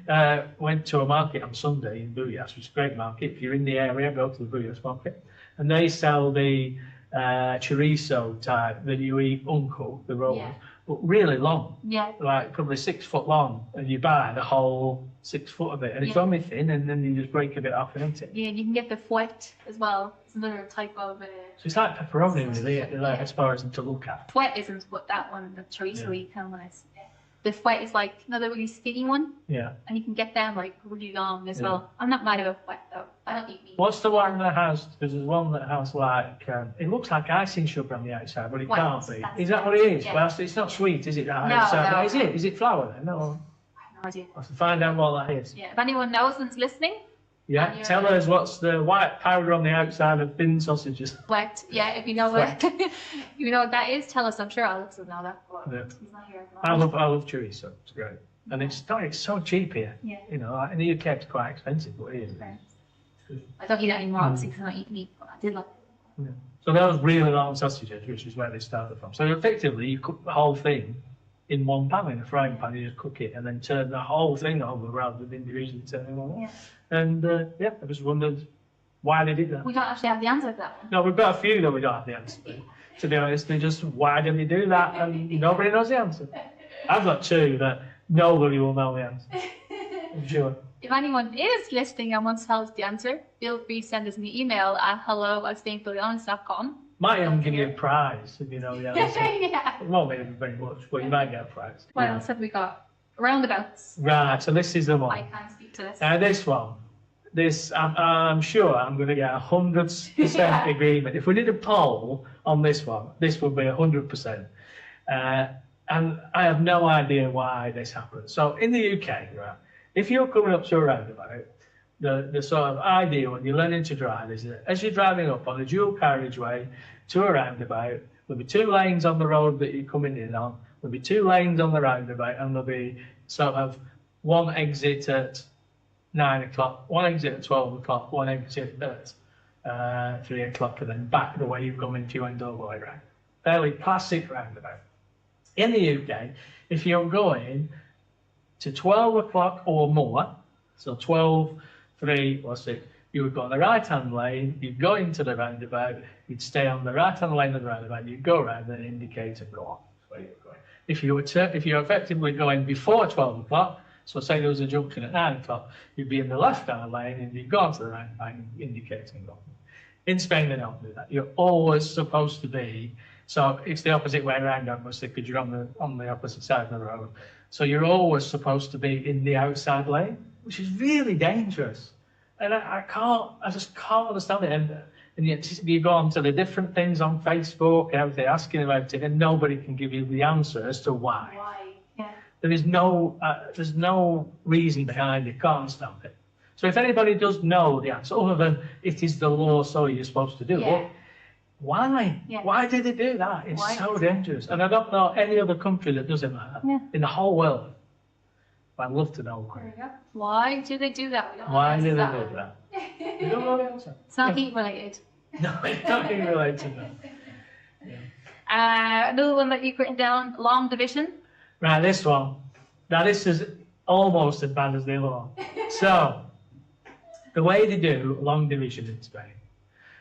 went to a market on Sunday in Buyas, which is a great market. If you're in the area, go to the Buyas market. And they sell the chorizo type that you eat uncle, the roll. Yeah. but really long, Yeah. like probably 6 foot long, and you buy the whole 6 foot of it, and it's Yeah. only thin, and then you just break a bit off and empty. Yeah, you can get the fouette as well. It's another type of. So it's like pepperoni, really, like, Yeah. as far as to look at. Fouette isn't what that one, the chorizo kind of one is. The fouette is like another really skinny one, Yeah. and you can get them like really long as Yeah. well. I'm not mad about fouette though. I don't eat meat. What's the one that has? Because there's one that has like it looks like icing sugar on the outside, but it White, can't be. that's Is that what it is? yeah. Well, it's not sweet, is it? That No, outside? no. Is it? Is it flour then? No. I have no idea. I have to find out what that is. Yeah, if anyone knows and's listening, Yeah. And Tell us what's the white powder on the outside of thin sausages. fouette. Yeah, if you know what, if you know what that is, tell us. I'm sure Alex will know that. But Yeah. he's not here at the moment. I love chorizo. It's great, and it's so cheap here. Yeah. You know, like in the UK it's quite expensive, but here. I don't eat that anymore, obviously, because I don't eat meat. But I did like. So those really long sausages, which is where they started from. So effectively, you cook the whole thing in one pan, in a frying pan. You just cook it and then turn the whole thing over rather than individually turning it over. Yeah. And I just wondered why they did that. We don't actually have the answer to that one. No, we've got a few that we don't have the answer to be honest. They just, why did they do that? And nobody knows the answer. I've got two that nobody will know the answer. I'm sure. If anyone is listening and wants to tell us the answer, feel free to send us an email at hello@spainfullyhonest.com. Might even give you a prize if you know the answer. Yeah. It won't be very much, but you might get a prize. What else have we got? Roundabouts. Right, so this is the one. I can't speak to this. Now this one, I'm sure I'm going to get 100% Yeah. agreement. If we did a poll on this one, this would be 100%. And I have no idea why this happened. So in the UK, right, if you're coming up to a roundabout, the sort of idea when you're learning to drive is that as you're driving up on a dual carriageway to a roundabout, there'll be 2 lanes on the road that you're coming in on, there'll be 2 lanes on the roundabout, and there'll be sort of one exit at 9 o'clock, one exit at 12 o'clock, one exit at 3 o'clock, and then back the way you've come into your end all the way around. Fairly classic roundabout. In the UK, if you're going to 12 o'clock or more, so 12, 3 or 6, you would go on the right-hand lane, you'd go into the roundabout, you'd stay on the right-hand lane of the roundabout, you'd go around and indicate and go on. That's where you're going. If you're effectively going before 12 o'clock, so say there was a junction at 9 o'clock, you'd be in the left-hand lane and you'd go onto the right lane, indicate and go. In Spain, they don't do that. You're always supposed to be, so it's the opposite way around, obviously, because you're on the opposite side of the road. So you're always supposed to be in the outside lane, which is really dangerous. And I just can't understand it. And yet you go on to the different things on Facebook and everything, asking about it, and nobody can give you the answer as to why. Why? Yeah. There's no reason behind it. Can't understand it. So if anybody does know the answer, other than it is the law, so you're supposed to do Yeah. it, why? Yeah. Why did they do that? It's Why? so dangerous. And I don't know any other country that does it like that Yeah. in the whole world. But I'd love to know There why. we go. Why do they do that? We don't know Why the did they answer do to that? You don't know the answer. It's not heat related. No, it's not even related to that. Another one that you've written down, long division. Right, this one. Now, this is almost as bad as the other one. So, the way they do long division in Spain.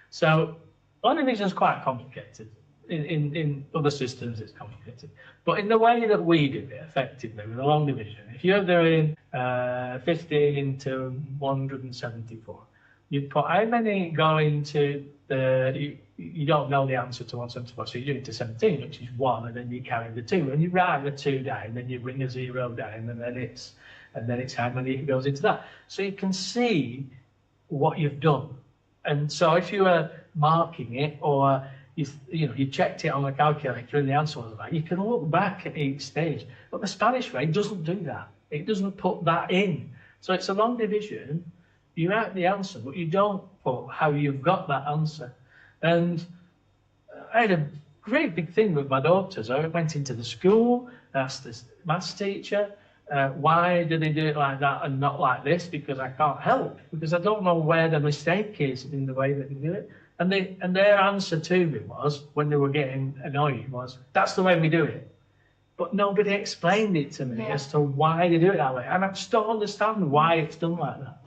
So, long division is quite complicated. In other systems, it's complicated. But in the way that we do it, effectively, with a long division, if you're doing 15 to 174, you put how many go into you don't know the answer to 174, so you do it to 17, which is 1, and then you carry the 2, and you write the 2 down, then you bring a 0 down, and then it's how many goes into that. So you can see what you've done. And so if you were marking it, or you checked it on the calculator and the answer was right, you can look back at each stage. But the Spanish way doesn't do that. It doesn't put that in. So it's a long division. You write the answer, but you don't put how you've got that answer. And I had a great big thing with my daughters. I went into the school, asked the maths teacher, why do they do it like that and not like this? Because I can't help, because I don't know where the mistake is in the way that they do it. And their answer to me was, when they were getting annoyed, was, that's the way we do it. But nobody explained it to me as to why they do it that way. And I just don't understand why it's done like that.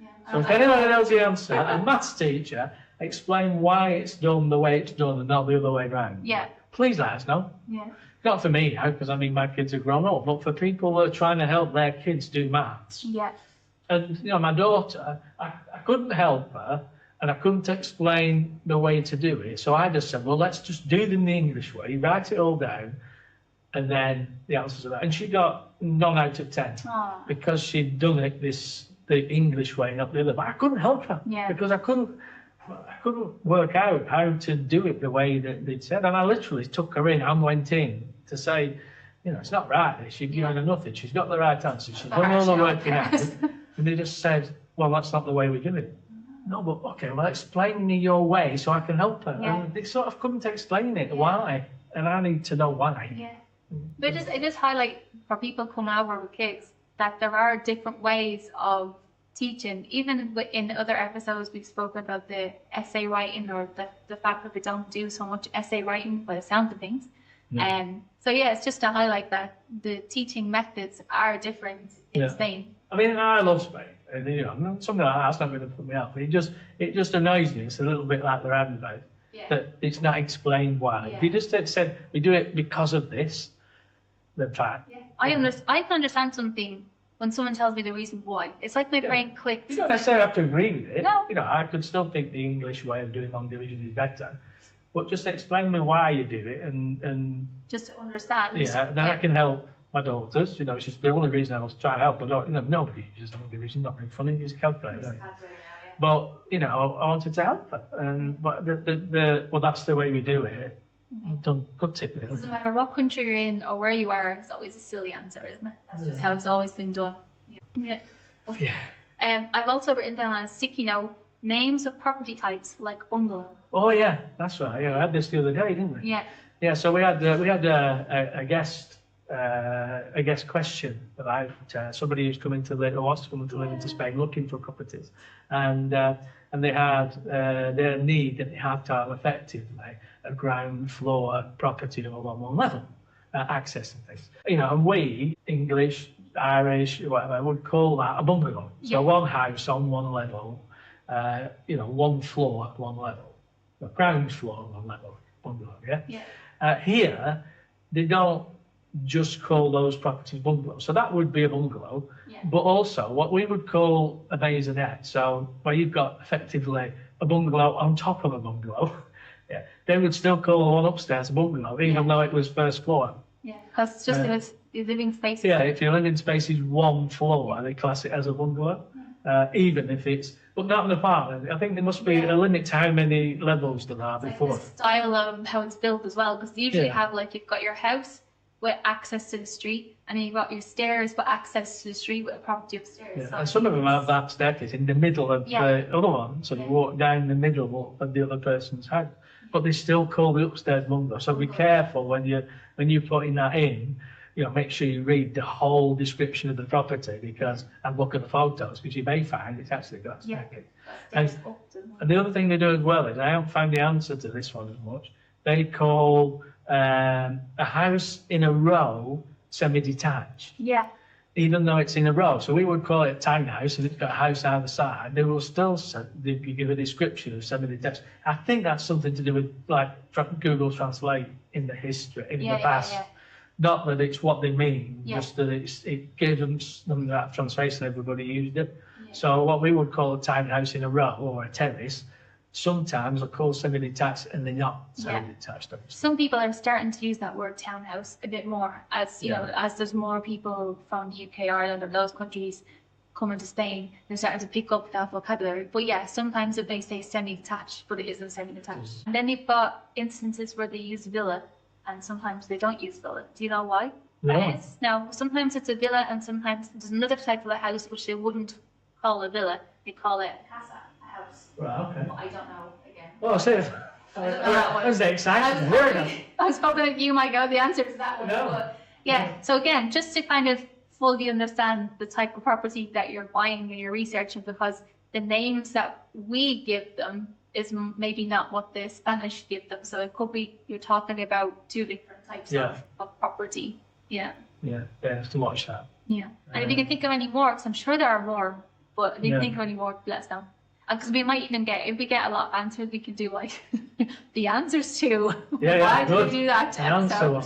Yeah. So if anyone knows the answer, a maths teacher, explain why it's done the way it's done and not the other way around. Yeah. Please let us know. Yeah. Not for me now, because I mean my kids are grown up, but for people that are trying to help their kids do maths. Yeah. And you know, my daughter, I couldn't help her, and I couldn't explain the way to do it. So I just said, well, let's just do them the English way, write it all down, and then the answers are there. And she got 9 out of 10 because she'd done it the English way, not the other. But I couldn't help her because I couldn't work out how to do it the way that they'd said. And I literally took her in and went in to say, you know, it's not right. She's given her nothing. She's got the right answer. She's done all the working out. And they just said, well, that's not the way we do it. No, but okay, well, explain me your way so I can help her. Yeah. And they sort of couldn't explain it, why. And I need to know why. Yeah. But it just highlight for people coming over with kids that there are different ways of teaching. Even in other episodes, we've spoken about the essay writing or the fact that they don't do so much essay writing by the sound of things. So yeah, it's just to highlight that the teaching methods are different in Spain. I mean, I love Spain. And, you know, something like that's not going to put me off. But it just annoys me. It's a little bit like the roundabout. That it's not explained why. If you just had said we do it because of this, then fine. I can understand something when someone tells me the reason why. It's like my brain clicks. You don't necessarily have to agree with it. No. You know, I could still think the English way of doing long division is better. But just explain me why you do it and just to understand. then I can help my daughters. You know, it's just the only reason I was trying to help. But you know, nobody uses long division, not very funny, use a calculator. But you know, I wanted to help her, but well, that's the way we do it. Done good tip. It doesn't matter what country you're in or where you are, it's always a silly answer, isn't it? That's just how it's always been done. Yeah. I've also written down on a sticky note names of property types like bungalow. Oh yeah, that's right. Yeah, I had this the other day, didn't we? Yeah. Yeah. So we had a guest question about somebody who's coming to live or wants to come to live into Spain looking for properties, and they had their need that they have to have effectively a ground floor property all on one level, access and things. You know, and we English, Irish, whatever, would call that a bungalow. So one house on one level, you know, one floor, one level, the ground floor, one level, bungalow. Here, they don't just call those properties bungalows. So that would be a bungalow, but also what we would call a maisonette. So where you've got effectively a bungalow on top of a bungalow, they would still call the one upstairs a bungalow, even though it was first floor. Yeah, because it's just the living space. Yeah, if your living space is one floor, they class it as a bungalow, even if it's, but not an apartment. I think there must be a limit to how many levels there are before. Like the style of how it's built as well, because you usually have like you've got your house with access to the street, and then you've got your stairs with access to the street with a property upstairs. Yeah. So and some of them have that staircase in the middle of the other one, so you walk down the middle of the other person's house. But they still call the upstairs bungalow. So be careful when you're putting that in. You know, make sure you read the whole description of the property and look at the photos, because you may find it's actually got a staircase. And the other thing they do as well is, I haven't found the answer to this one as much. They call a house in a row semi-detached. Yeah. Even though it's in a row. So we would call it a townhouse, and it's got a house either side. They will still give a description of semi-detached. I think that's something to do with like Google Translate in the history, in the past. Not that it's what they mean, just that it gave them something that translation, everybody used it. So what we would call a townhouse in a row or a terrace, sometimes are called semi-detached and they're not semi-detached. Some people are starting to use that word townhouse a bit more as you know, as there's more people from the UK, Ireland, or those countries coming to Spain, they're starting to pick up that vocabulary. But yeah, sometimes it may say semi-detached, but it isn't semi-detached. And then you've got instances where they use villa, and sometimes they don't use villa. Do you know why? No. Now, sometimes it's a villa, and sometimes there's another type of a house which they wouldn't call a villa. They call it a casa, a house. Right, okay. Well, I don't know, again. Well, see, that was the exciting word. I was hoping that you might know the answer to that one. No. But yeah, so again, just to kind of fully understand the type of property that you're buying and you're researching, because the names that we give them is maybe not what the Spanish give them. So it could be you're talking about two different types of property. Yeah. Yeah, to watch that. Yeah. And if you can think of any more, because I'm sure there are more, but if you can think of any more, let us know. Because we might even get, if we get a lot of answers, we could do like the answers to why do we do that The answer one.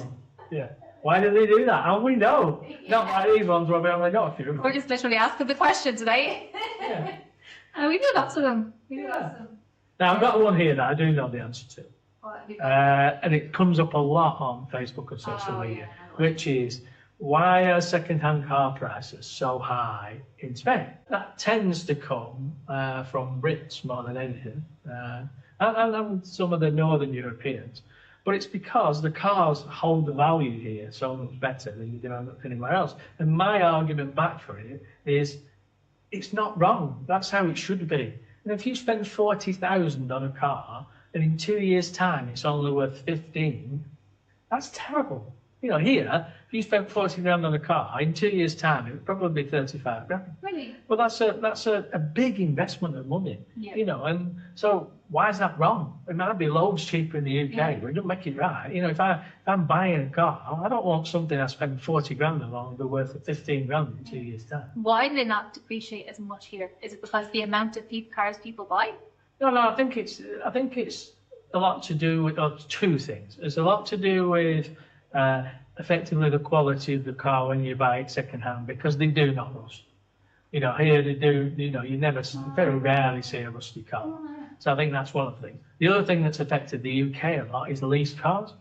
Yeah. Why do they do that? And we know. Not like these ones where we only got a few. We're just literally asking the question today. Yeah. And we do lots of them. We do Yeah. lots of them. Now, I've got one here that I do know the answer to. What have you got? And it comes up a lot on Facebook and social media, which is, why are second-hand car prices so high in Spain? That tends to come from Brits more than anything, and some of the Northern Europeans. But it's because the cars hold the value here so much better than you do anywhere else. And my argument back for it is, it's not wrong. That's how it should be. And if you spend 40,000 on a car, and in 2 years' time it's only worth 15, that's terrible. You know, here, if you spent 40 grand on a car, in 2 years' time, it would probably be 35 grand. Really? Well, that's a big investment of money, Yeah. you know, and so why is that wrong? It might be loads cheaper in the UK, Yeah. but it doesn't make it right. You know, if I'm buying a car, I don't want something I spend 40 grand on be worth 15 grand in 2 years' time. Why do they not depreciate as much here? Is it because the amount of cars people buy? No, I think it's a lot to do with two things. It's a lot to do with effectively the quality of the car when you buy it second-hand, because they do not rust. You know, here they do. You know, you very rarely see a rusty car. So I think that's one of the things. The other thing that's affected the UK a lot is leased cars.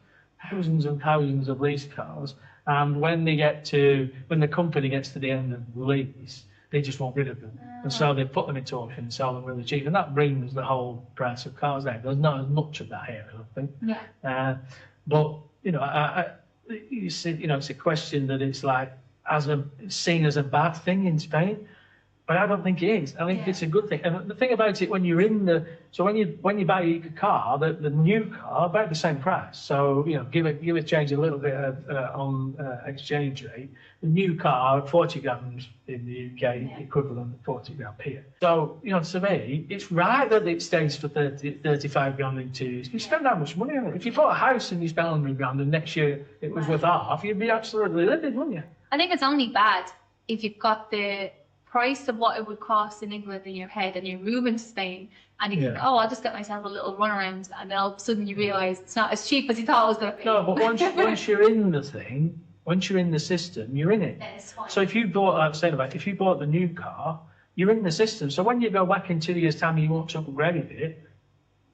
Thousands and thousands of leased cars, and when the company gets to the end of the lease, they just want rid of them. And so they put them into auction and sell them really cheap. And that brings the whole price of cars down. There's not as much of that here, I don't think. Yeah. But, you know, you see, you know, it's a question that it's like seen as a bad thing in Spain. But I don't think it is. I think it's a good thing. And the thing about it, when you buy a car, the new car about the same price. So you know, give it change a little bit on exchange rate. The new car, 40 grand in the UK, equivalent of 40 grand here. So you know, to me, it's right that it stays for 35 grand in 2 years. You spend that much money on it. If you bought a house and you spent 100 grand, and next year it was worth half, you'd be absolutely livid, wouldn't you? I think it's only bad if you've got the price of what it would cost in England in your head and you move into Spain and you think, oh, I'll just get myself a little runaround, and then all of a sudden you realise it's not as cheap as you thought it was going to be. No, but once you're in the thing, once you're in the system, you're in it. So if you bought, like I was saying about, if you bought the new car, you're in the system. So when you go back in 2 years' time and you want to upgrade it,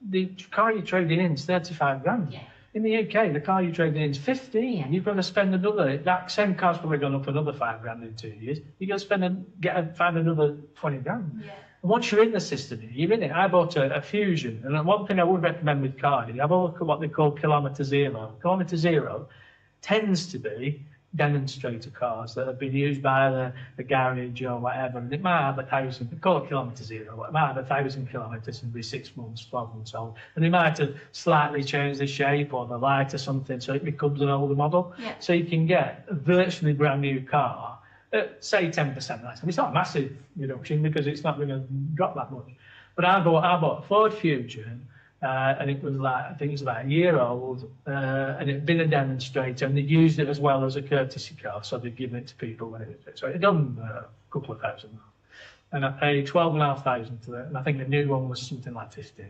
the car you're trading in is 35 grand. Yeah. In the UK, the car you're trading in is 15. Yeah. You've got to spend that same car's probably gone up another 5 grand in 2 years. You've got to find another 20 grand. Yeah. And once you're in the system, you're in it. I bought a Fusion, and one thing I would recommend with cars, have a look at what they call kilometre zero. Kilometre zero tends to be demonstrator cars that have been used by the garage or whatever, and it might have 1,000, they call it kilometre zero, it might have 1,000 kilometres and be 6 months, 12 months old, and they might have slightly changed the shape or the light or something so it becomes an older model. Yeah. So you can get a virtually brand new car at say 10% less. And it's not a massive reduction because it's not going to drop that much. But I bought a Ford Fusion, and it was like, I think it was about a year old, and it had been a demonstrator, and they used it as well as a courtesy car, so they'd given it to people when it was, so it had done a couple of thousand. And I paid 12,500 for it, and I think the new one was something like 15.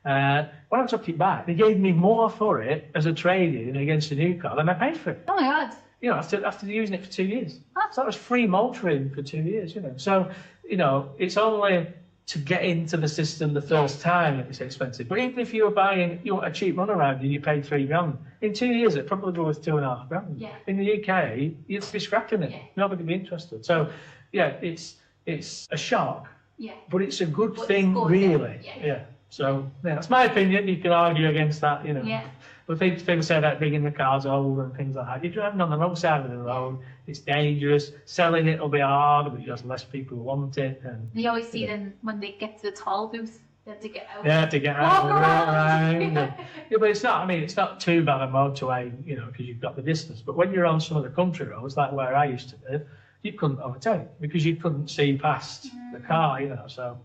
When I took it back, they gave me more for it as a trade-in against a new car than I paid for it. Oh my God. You know, after using it for 2 years. So that was free motoring for 2 years, you know. So, you know, it's only to get into the system the first time that it's expensive. But even if you were buying a cheap runaround and you paid 3 grand, in 2 years it probably was 2.5 grand. Yeah. In the UK, you'd be scrapping it. Yeah. Nobody would be interested. So, yeah, it's a shock, Yeah. but it's a good But it's thing, good, really. yeah. So, yeah, that's my opinion. You can argue against that, you know. Yeah. But people say about bringing the cars over and things like that. You're driving on the wrong side of the road. It's dangerous. Selling it will be hard because less people want it. And You always see them when they get to the toll booth, they have to get out. yeah, to get out Walk and around. around. Yeah, but it's not. I mean, it's not too bad a motorway, you know, because you've got the distance. But when you're on some of the country roads, like where I used to live, you couldn't overtake because you couldn't see past the car, you know. So,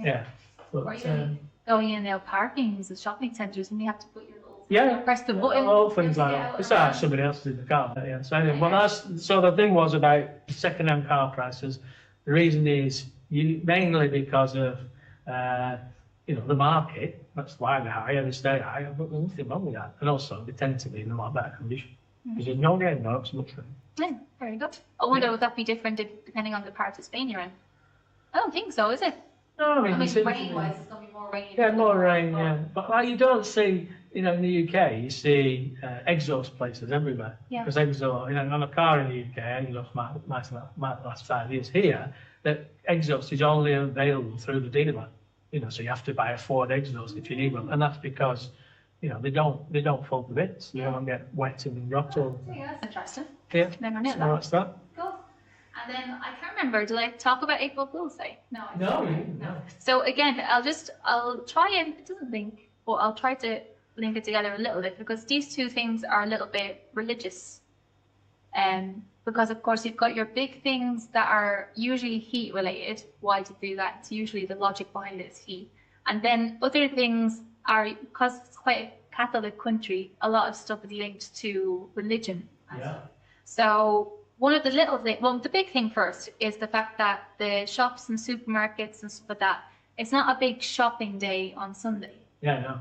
yeah. Or But, even going in now parkings and shopping centres and you have to put your little press the all button. things like that. It's like somebody else in the car. Yeah. So anyway, well, so the thing was about second-hand car prices. The reason is mainly because of the market. That's why they're higher. They stay higher, but there's nothing wrong with that. And also, they tend to be in a lot better condition. Because there's no game, no, it's nothing. Yeah, very good. I wonder would that be different depending on the part of Spain you're in? I don't think so, is it? No, I mean, I mean, you see, rain-wise, it's going to be more rain. yeah, more rain, yeah. But like, you don't see, in the UK, you see exhaust places everywhere. Yeah. Because exhaust, on a car in the UK, exhaust might last 5 years. Here, that exhaust is only available through the dealer. So you have to buy a Ford exhaust if you need one, and that's because, they don't fold the bits. They don't get wet and rot all. Yeah, that's interesting. Yeah. Never knew So that. what's that? Cool. And then I can't remember. Did I talk about April Fool's Day? No. I No, didn't. no. So again, I'll try and it doesn't link, but I'll try to link it together a little bit because these two things are a little bit religious. Because of course you've got your big things that are usually heat related. Why to do that? It's usually the logic behind it is heat. And then other things are, because it's quite a Catholic country, a lot of stuff is linked to religion. Yeah. So one of the little things, well, the big thing first is the fact that the shops and supermarkets and stuff like that, it's not a big shopping day on Sunday Yeah, no.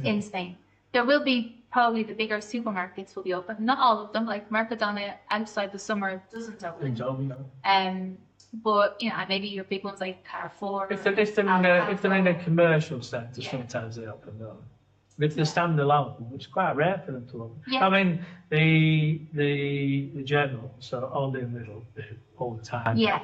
in Spain. There will be probably the bigger supermarkets will be open. Not all of them, like Mercadona outside the summer doesn't open. Things over, no. But maybe your big ones like Carrefour. If they're in a commercial centre, sometimes they open them. If they stand alone, it's quite rare for them to open. Yeah. I mean, the Germans, so all the little do all the time. Yeah.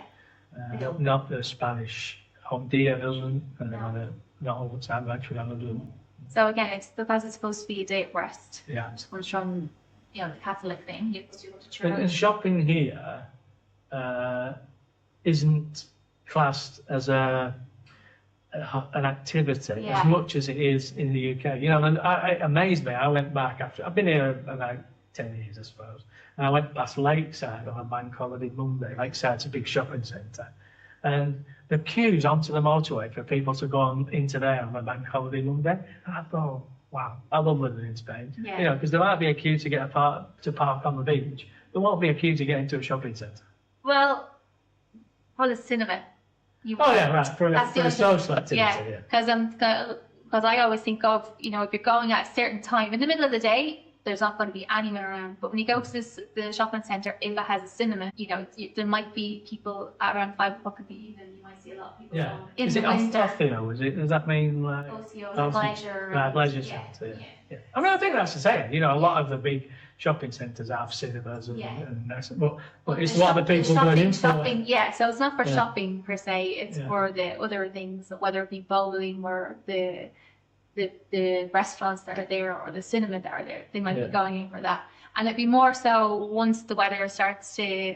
Not the Spanish. Home Dia doesn't, not all the time. Actually, none of them. So again, it's because it's supposed to be a day of rest. Yeah. Which comes from the Catholic thing. You go to And church. shopping here isn't classed as an activity Yeah. as much as it is in the UK. And it amazed me. I went back after I've been here about 10 years, I suppose, and I went past Lakeside on a bank holiday Monday. Lakeside's a big shopping centre, and the queues onto the motorway for people to go into there on a bank holiday Monday. And I thought, wow, I love living in Spain. Yeah. Because there might be a queue to get to park on the beach. There won't be a queue to get into a shopping centre. Well, the cinema. Oh yeah, right. For That's the a other social activity. Yeah, because I always think of if you're going at a certain time in the middle of the day, there's not going to be anyone around. But when you go to the shopping centre, if it has a cinema, there might be people at around 5 o'clock in the evening. You might see a lot of people. Yeah. Going. In Is the it on winter. Ocio? Does that mean like Ocio, leisure. Right, leisure centre. Yeah. I mean, I think that's the same. A lot of the big shopping centres have cinemas and that's, but it's what the people going in for. Shopping, yeah. So it's not for Yeah. shopping per se. It's Yeah. for the other things, whether it be bowling or the restaurants that are there or the cinema that are there. They might Yeah. be going in for that, and it'd be more so once the weather starts to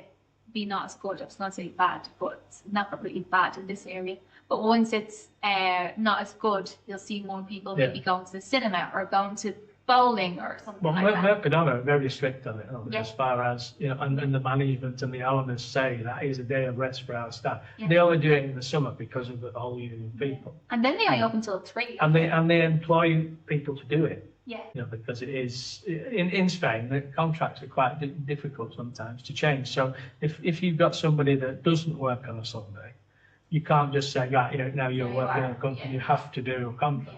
be not as good. It's not saying bad, but it's not really bad in this area. But once it's not as good, you'll see more people Yeah. maybe going to the cinema or going to bowling or something Well, like that. Mercadona are very strict on it, Yeah. as far as, and the management and the owners say that is a day of rest for our staff. Yeah. They only do it in the summer because of the whole union people. And then they only open till 3. And they employ people to do it, Yeah. because it is, in Spain, the contracts are quite difficult sometimes to change. So if you've got somebody that doesn't work on a Sunday, you can't just say, right, now you're Yeah, you working are, in a company, yeah. you have to do a contract. Yeah.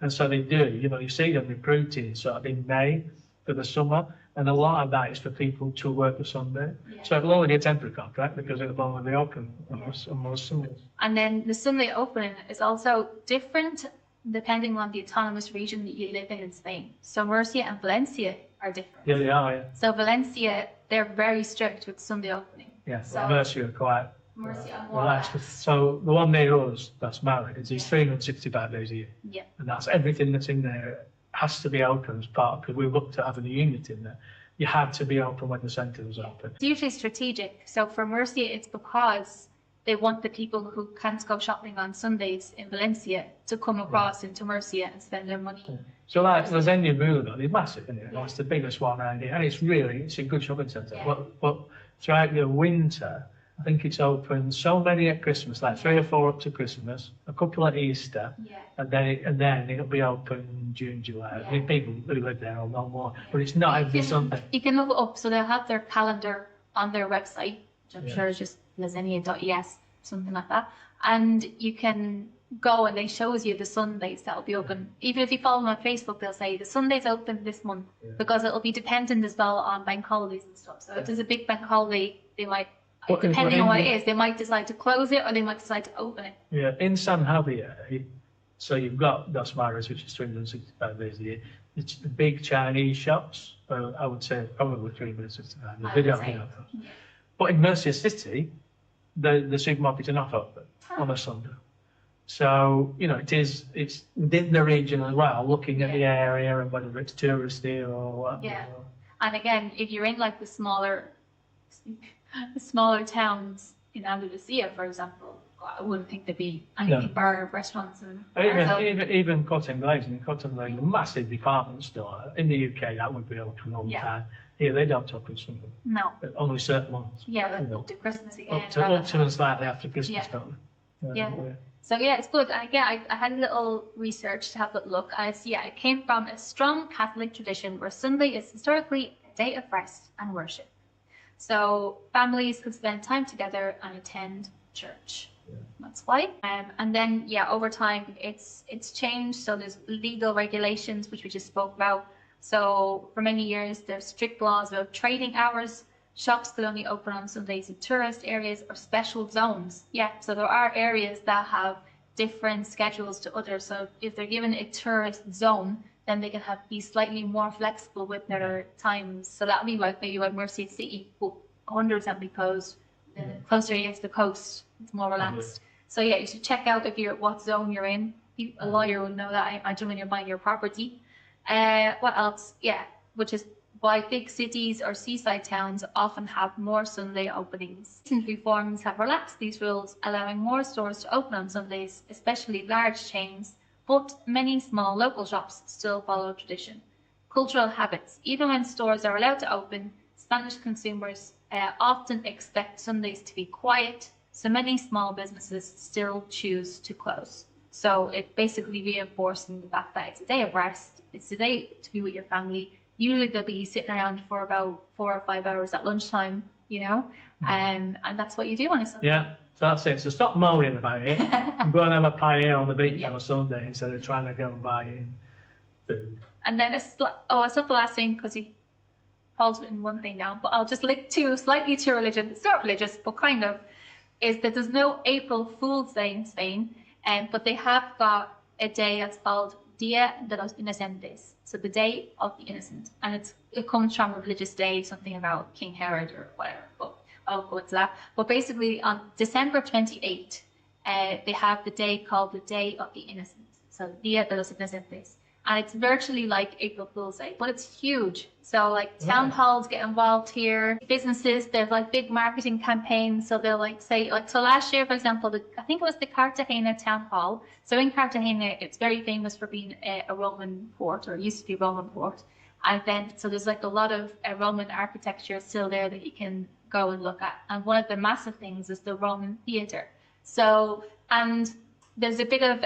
And so they do, you see them recruiting sort of in May for the summer, and a lot of that is for people to work the Sunday. Yeah. So it'll only be a temporary contract because it'll only be open on most summers. And then the Sunday opening is also different depending on the autonomous region that you live in Spain. So Murcia and Valencia are different. Yeah, they are, yeah. So Valencia, they're very strict with Sunday opening. Yeah, So- Mercia are quite Murcia are more relaxed. relaxed. So the one near us that's married is 365 days a year. Yeah. And that's everything that's in there has to be open as part, because we looked at having a unit in there. You had to be open when the centre was open. It's usually strategic. So for Murcia, it's because they want the people who can't go shopping on Sundays in Valencia to come across into Murcia and spend their money. So like Lasagna Mulo, it's massive, isn't it? It's the biggest one around here, and it's a good shopping centre. Yeah. But throughout the winter, I think it's open so many at Christmas, like 3 or 4 up to Christmas, a couple at Easter, Yeah. and then it'll be open June, July. I mean, people who live there will know more, but it's not every Sunday. You can look it up, so they'll have their calendar on their website, which I'm Yeah. sure is just lasagna.es, something like that. And you can go and they shows you the Sundays that'll be open. Even if you follow them on Facebook, they'll say the Sunday's open this month because it'll be dependent as well on bank holidays and stuff. So if there's a big bank holiday, they might, depending on what it is, they might decide to close it or they might decide to open it. Yeah, in San Javier, so you've got Dos Mares, which is 365 days a year. It's the big Chinese shops. I would say probably 365. They don't have those. Yeah. But in Murcia City, the supermarkets are not open on a Sunday. So, you know, it's within the region as well, looking at the area and whether it's touristy or whatever. Yeah. And again, if you're in like the smaller towns in Andalusia, for example, I wouldn't think there'd be any bar restaurants. Even Cotton Glaze, a massive department store. In the UK, that would be open all the time. Here, they don't open Sunday. No. Only certain months. Yeah, up to Christmas again. Up to and slightly after Christmas, don't they? Yeah. So yeah, it's good. And again, I had a little research to have a look. And it came from a strong Catholic tradition where Sunday is historically a day of rest and worship. So families could spend time together and attend church. Yeah. That's why. And then over time it's changed. So there's legal regulations which we just spoke about. So for many years there's strict laws about trading hours. Shops could only open on Sundays in tourist areas or special zones. Yeah, so there are areas that have different schedules to others. So if they're given a tourist zone, then they can be slightly more flexible with their times. So that would be like maybe Murcia City, but 100% be closed. The closer you get to the coast, it's more relaxed. So yeah, you should check out what zone you're in. A lawyer would know that, I imagine, when you're buying your property. What else? Yeah, which is why big cities or seaside towns often have more Sunday openings. Recent reforms have relaxed these rules, allowing more stores to open on Sundays, especially large chains, but many small local shops still follow tradition. Cultural habits. Even when stores are allowed to open, Spanish consumers often expect Sundays to be quiet, so many small businesses still choose to close. So it basically reinforcing the fact that it's a day of rest, it's a day to be with your family. Usually they'll be sitting around for about 4 or 5 hours at lunchtime, and that's what you do on a Sunday. Yeah, so that's it. So stop moaning about it. Go and have a paella on the beach on a Sunday instead of trying to go and buy in food. And then it's not the last thing because he Paul's written one thing down, but I'll just link slightly to religion. It's not religious, but kind of, is that there's no April Fool's Day in Spain, but they have got a day that's called Dia de los Inocentes, so the Day of the Innocent, and it comes from a religious day, something about King Herod or whatever. But I'll go into that. But basically, on December 28th, they have the day called the Day of the Innocent, so Dia de los Inocentes. And it's virtually like April Fool's Day, but it's huge. So like town halls get involved here, businesses, there's like big marketing campaigns. So they'll so last year, for example, I think it was the Cartagena town hall. So in Cartagena, it's very famous for being a Roman port, or it used to be a Roman port. And then, so there's like a lot of Roman architecture still there that you can go and look at. And one of the massive things is the Roman theatre. So, and there's a bit of,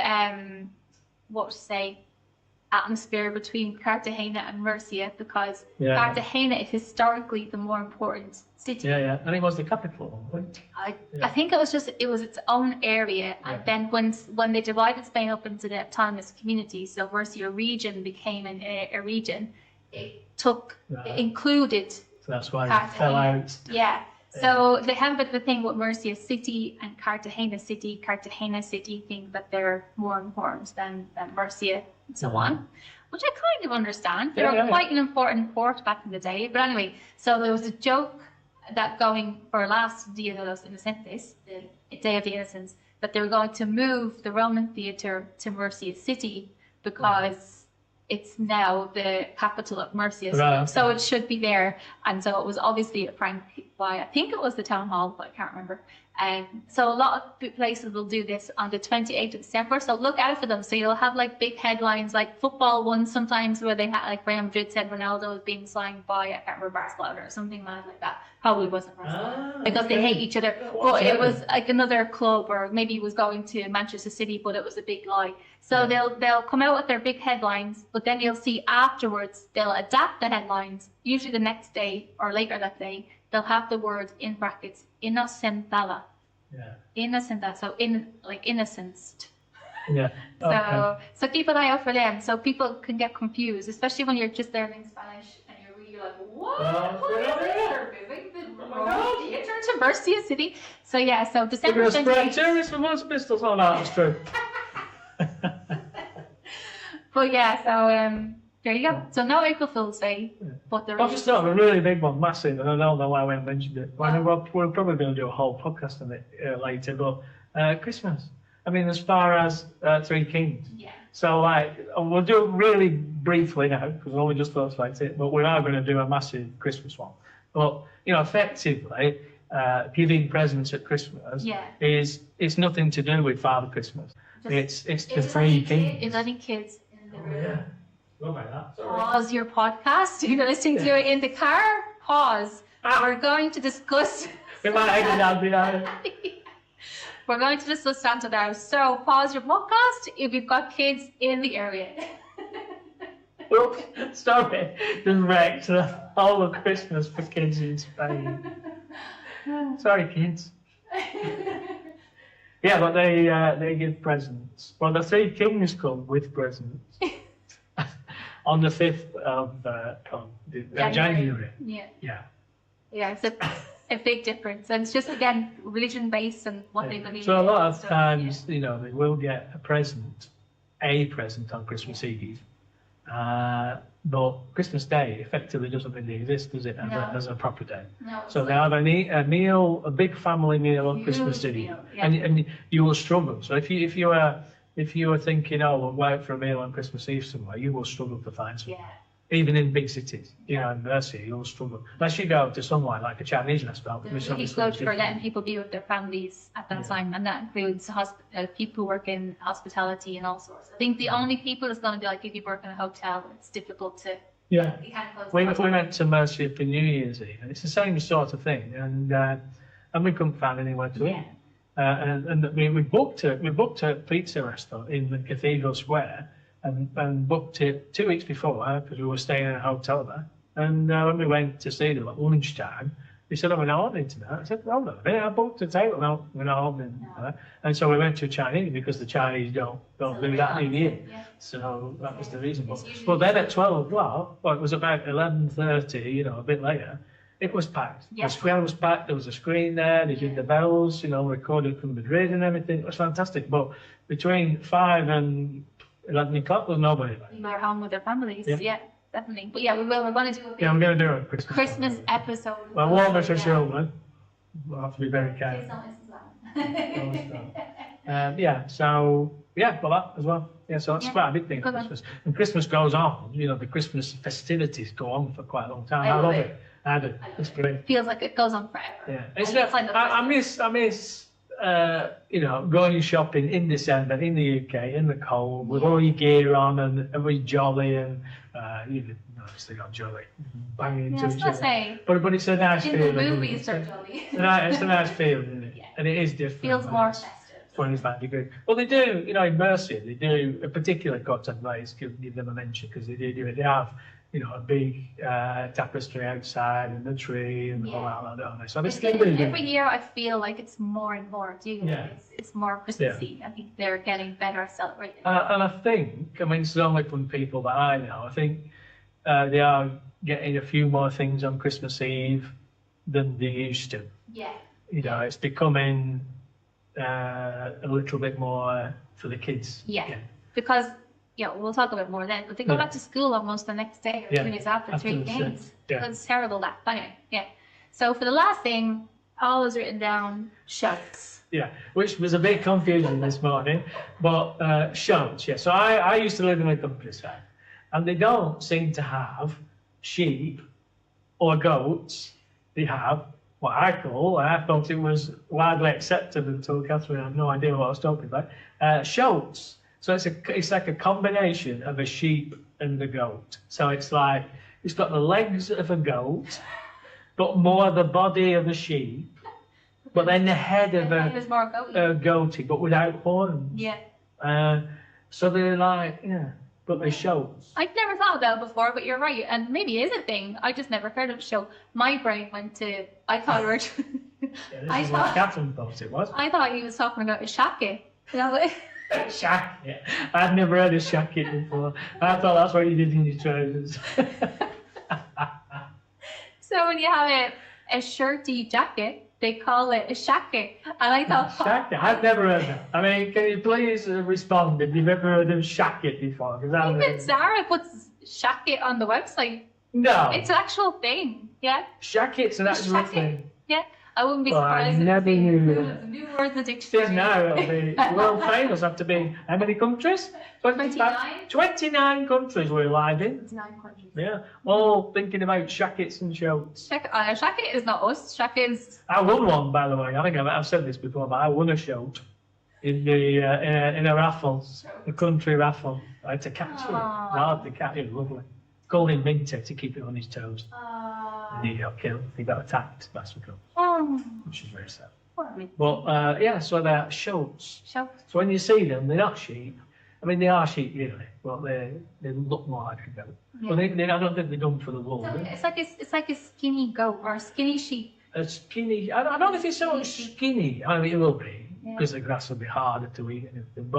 atmosphere between Cartagena and Murcia, because Cartagena is historically the more important city. Yeah, and it was the capital, right? I think it was its own area, and then when they divided Spain up into the autonomous communities, so Murcia region became a region, it included. So that's why Cartagena. It fell out. Yeah. So they have a bit of a thing with Murcia City and Cartagena City. Cartagena City think that they're more important than Murcia and so on, which I kind of understand. They're quite an important port back in the day. But anyway, so there was a joke that going for last Dia de los Inocentes, the Day of the Innocents, that they were going to move the Roman theatre to Murcia City because it's now the capital of Murcia, so it should be there. And so it was obviously a prank by, I think it was the town hall, but I can't remember. So a lot of places will do this on the 28th of December, so look out for them. So you'll have like big headlines, like football ones sometimes, where they had like Real Madrid said Ronaldo was being signed by, I can't remember, Barcelona or something like that. Probably wasn't Barcelona, because they hate each other. But it was like another club, or maybe he was going to Manchester City, but it was a big lie. So they'll come out with their big headlines, but then you'll see afterwards they'll adapt the headlines. Usually the next day or later that day, they'll have the word in brackets, innocentala. Yeah. Innocenta, so like innocence. Yeah. Okay. So keep an eye out for them, so people can get confused, especially when you're just learning Spanish and you're really like, what? What is this? They're moving the Roman theatre to Murcia City. So yeah, so We're December going to spread 28th. tourists from most pistols on that, it's true. But yeah, so there you go. So no April Fool's Day, but there I've is. just thought of a really big one, massive, and I don't know why we haven't mentioned it. We're probably going to do a whole podcast on it later, but Christmas. I mean, as far as Three Kings. Yeah. So, like, we'll do it really briefly now, because I only just thought about it, but we are going to do a massive Christmas one. But, you know, effectively, giving presents at Christmas is it's nothing to do with Father Christmas. It's the Three Kings. It's only kids in the room. Oh, yeah. What about that? Sorry. Pause your podcast. You're listening to it in the car. Pause. We're going to discuss. We might edit that bit out. We're going to discuss Santa now. So pause your podcast if you've got kids in the area. Oops, sorry. Just wrecked the whole of Christmas for kids in Spain. Sorry, kids. Yeah, but they give presents. Well, the Three Kings come with presents. On the 5th of January. Yeah. Yeah. Yeah, it's a big difference. And it's just, again, religion-based and what they believe So a in lot and of stuff, times, you know, they will get a present on Christmas Eve. But Christmas Day effectively doesn't really exist, does it, as a proper day? No, So they have a meal, a big family meal on Christmas Huge Eve, meal, yeah. and you will struggle. So if you were thinking, oh, we'll go out for a meal on Christmas Eve somewhere, you will struggle to find something. Yeah. Even in big cities, you know, in Mercia, you'll struggle. Unless you go to somewhere like a Chinese restaurant. They're which really obviously close is for different. letting people be with their families at that time, and that includes people who work in hospitality and all sorts. I think the only people is going to be like if you work in a hotel, it's difficult to. Yeah. You can't close We the went to Mercia for New Year's Eve, and it's the same sort of thing, and we couldn't find anywhere to eat. And we booked a pizza restaurant in the Cathedral Square, and booked it 2 weeks before because we were staying in a hotel there. And when we went to see them at lunchtime, they said, "Oh, we're not ordering tonight." I said, "Oh no, I booked a table. No, we're not ordering." No. And so we went to a Chinese because the Chinese don't do that New Year. Yeah. So that was the reason. It's usually But then at 12 o'clock, well, it was about 11:30, you know, a bit later, it was packed. Yeah. The square was packed, there was a screen there, they did the bells, you know, recorded from Madrid and everything. It was fantastic. But between 5 and 11 o'clock, there was nobody there. People are home with their families. Yeah. Yeah, definitely. But yeah, we will. We're going to do a big Yeah, I'm going to do a Christmas. Christmas episode. Well, warmer to children. We'll have to be very Please careful. don't listen to that. Yeah, so, yeah, well, that as well. Yeah, so that's Yeah. quite a big thing at Good one. Christmas. And Christmas goes on, you know, the Christmas festivities go on for quite a long time. I I love love it. it. I do. It's great. Feels like it goes on forever. Yeah. It's I find it I miss you know, going shopping in December in the UK, in the cold, with all your gear on and everybody's jolly and, you obviously not jolly, banging Yeah, I into was each gonna other. say, But it's a nice in feeling. the isn't it? movies, they're jolly. It's a nice feeling, isn't it? Yeah. And it is different. Feels when more it's festive. 25 degrees. Well, they do, you know, in Mercia, they do a particular cotton place, give them a mention, because they do it. They have, you know, a big tapestry outside and the tree and all that, don't they? So It's they really do. every year I feel like it's more and more. Do you? Yeah. It's more Christmassy. I think they're getting better at celebrating. And I think, I mean, it's only from people that I know, I think they are getting a few more things on Christmas Eve than they used to. Yeah. You know, it's becoming a little bit more for the kids. Yeah. Because, yeah, we'll talk a bit more then. But they go Yeah. back to school almost the next day or Yeah. 2 days after After 3 the days. shift, yeah. It's terrible that. But anyway, yeah. So for the last thing, all is written down, shots. Yeah, which was a bit confusing this morning, but shunts, yeah. So I used to live in the countryside, and they don't seem to have sheep or goats. They have what I call, and I thought it was widely accepted until Catherine had no idea what I was talking about, shoats. So it's like a combination of a sheep and a goat. So it's like, it's got the legs of a goat, but more the body of a sheep, but then the head of There's more goat. a goatee, but without horns. Yeah. So they're like, yeah, but they shows. I've never thought of that before, but you're right. And maybe it is a thing. I just never heard of the show. My brain went to, I thought we were, Yeah, this I is what thought- Catherine thought it was. I thought he was talking about a shake. You know, Shacket. I'd never heard of shacket before. I thought that's what you did in your trousers. So when you have a shirty jacket, they call it a shacket. And I thought, Shacket. I've never heard that. I mean, can you please respond if you've ever heard of shacket before? Because I haven't even heard. Zara puts shacket on the website. No. It's an actual thing. Yeah. Shacket's an actual Shacket. thing. Yeah. I wouldn't be Well, I surprised. if never it's knew new- that. New words in the It dictionary. is now. It'll be world famous. Have to be how many countries? 29? 29 countries we're live in. 9 countries. Yeah, all thinking about shackets and shorts. Shacket is not us. Shacket is. I won one, by the way. I think I've said this before, but I won a short in the in a raffle, a country raffle. I had to catch it. Aw. No, I had to catch it. Lovely. Called him Minty to keep it on his toes, and he got killed. He got attacked. That's what which is very sad. But yeah, so they're shorts. Show. So when you see them, they're not sheep. I mean, they are sheep really, but they look more like a goat. But I don't think they're done for the wool. So do they? it's like a skinny goat or a skinny sheep. A skinny. I don't know if it's so skinny. I mean, it will be Yeah. because the grass will be harder to eat and everything.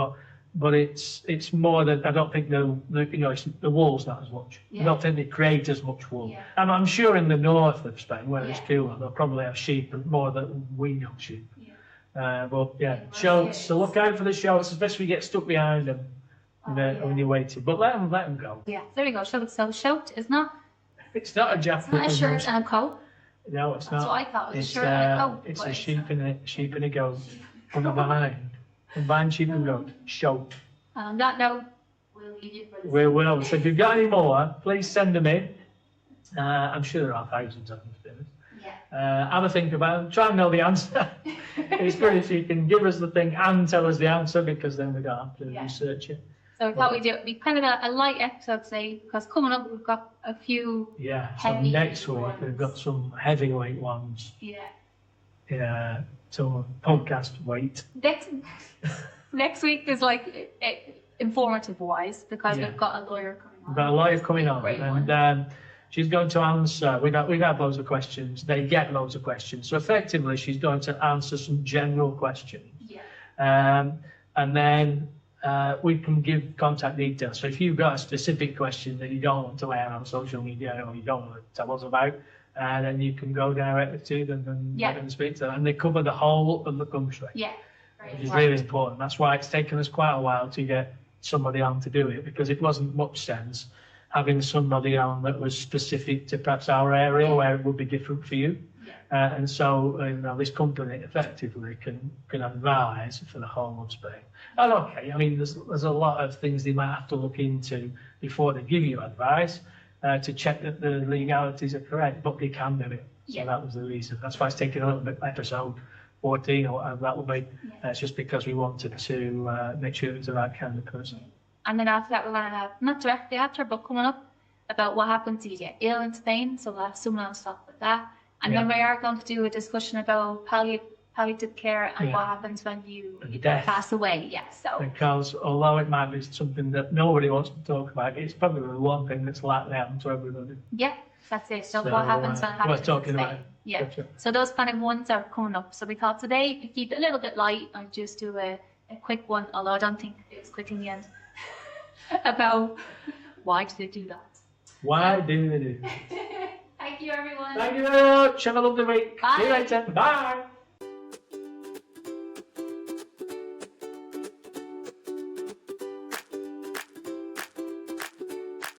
But it's more that I don't think the wool's not as much. Yeah. I don't think they create as much wool. Yeah. And I'm sure in the north of Spain, where it's Yeah. cooler, they'll probably have sheep more than we know sheep. Yeah. But yeah, Yeah, shorts. So yes. look out for the shorts, especially if you get stuck behind them when you're waiting. But let them go. Yeah, there we go. So shout is not. It's not a jacket. It's not a shirt and a coat. No, it's That's not. what I thought. It was It's a shirt and a coat. it's but a sheep and a goat combined. Combined sheep and goat. Shout. And on that note, we'll leave you for this. We will. So if you've got any more, please send them in. I'm sure there are thousands of them. To be honest. Yeah. Have a think about them. Try and know the answer. It's good if you can give us the thing and tell us the answer, because then we don't have to Yeah. research it. So we thought we'd do be kind of a light episode today because coming up we've got a few. Yeah. So Heavy next week ones. we've got some heavyweight ones. Yeah. Yeah. So podcast weight. Next week is like informative wise because Yeah. we've got a lawyer coming on. We've got a lawyer coming on, Great and one. she's going to answer. We got loads of questions. They get loads of questions. So effectively, she's going to answer some general questions, Yeah. and then we can give contact details. So if you've got a specific question that you don't want to air on social media or you don't want to tell us about, then you can go directly to them and Yeah. let them speak to them. And they cover the whole of the country, Yeah. Very which is important. really important. That's why it's taken us quite a while to get somebody on to do it, because it wasn't much sense having somebody on that was specific to perhaps our area where it would be different for you. Yeah. And so this company effectively can advise for the whole of Spain. And okay, I mean, there's a lot of things they might have to look into before they give you advice to check that the legalities are correct, but they can do it. So Yeah. that was the reason. That's why it's taken a little bit, episode 14 or whatever that will be. Yeah. It's just because we wanted to make sure it was the right kind of person. And then after that, we're going to have, not directly after, but coming up, about what happens if you get ill in Spain. So we'll have someone else talk about that. And then Yeah. we are going to do a discussion about palliative care and Yeah. what happens when you Death. pass away. Yeah, so Because although it might be something that nobody wants to talk about, it's probably the one thing that's likely to happen to everybody. yeah, that's it. So So, what happens when it we're happens in talking Spain. about it. Yeah. Gotcha. So those kind of ones are coming up. So we thought today we keep it a little bit light and just do a quick one, although I don't think it's quick in the end, about why do they do that. Why do they do? Thank you, everyone. Thank you very much. Have a lovely week. See you Bye. later. Bye.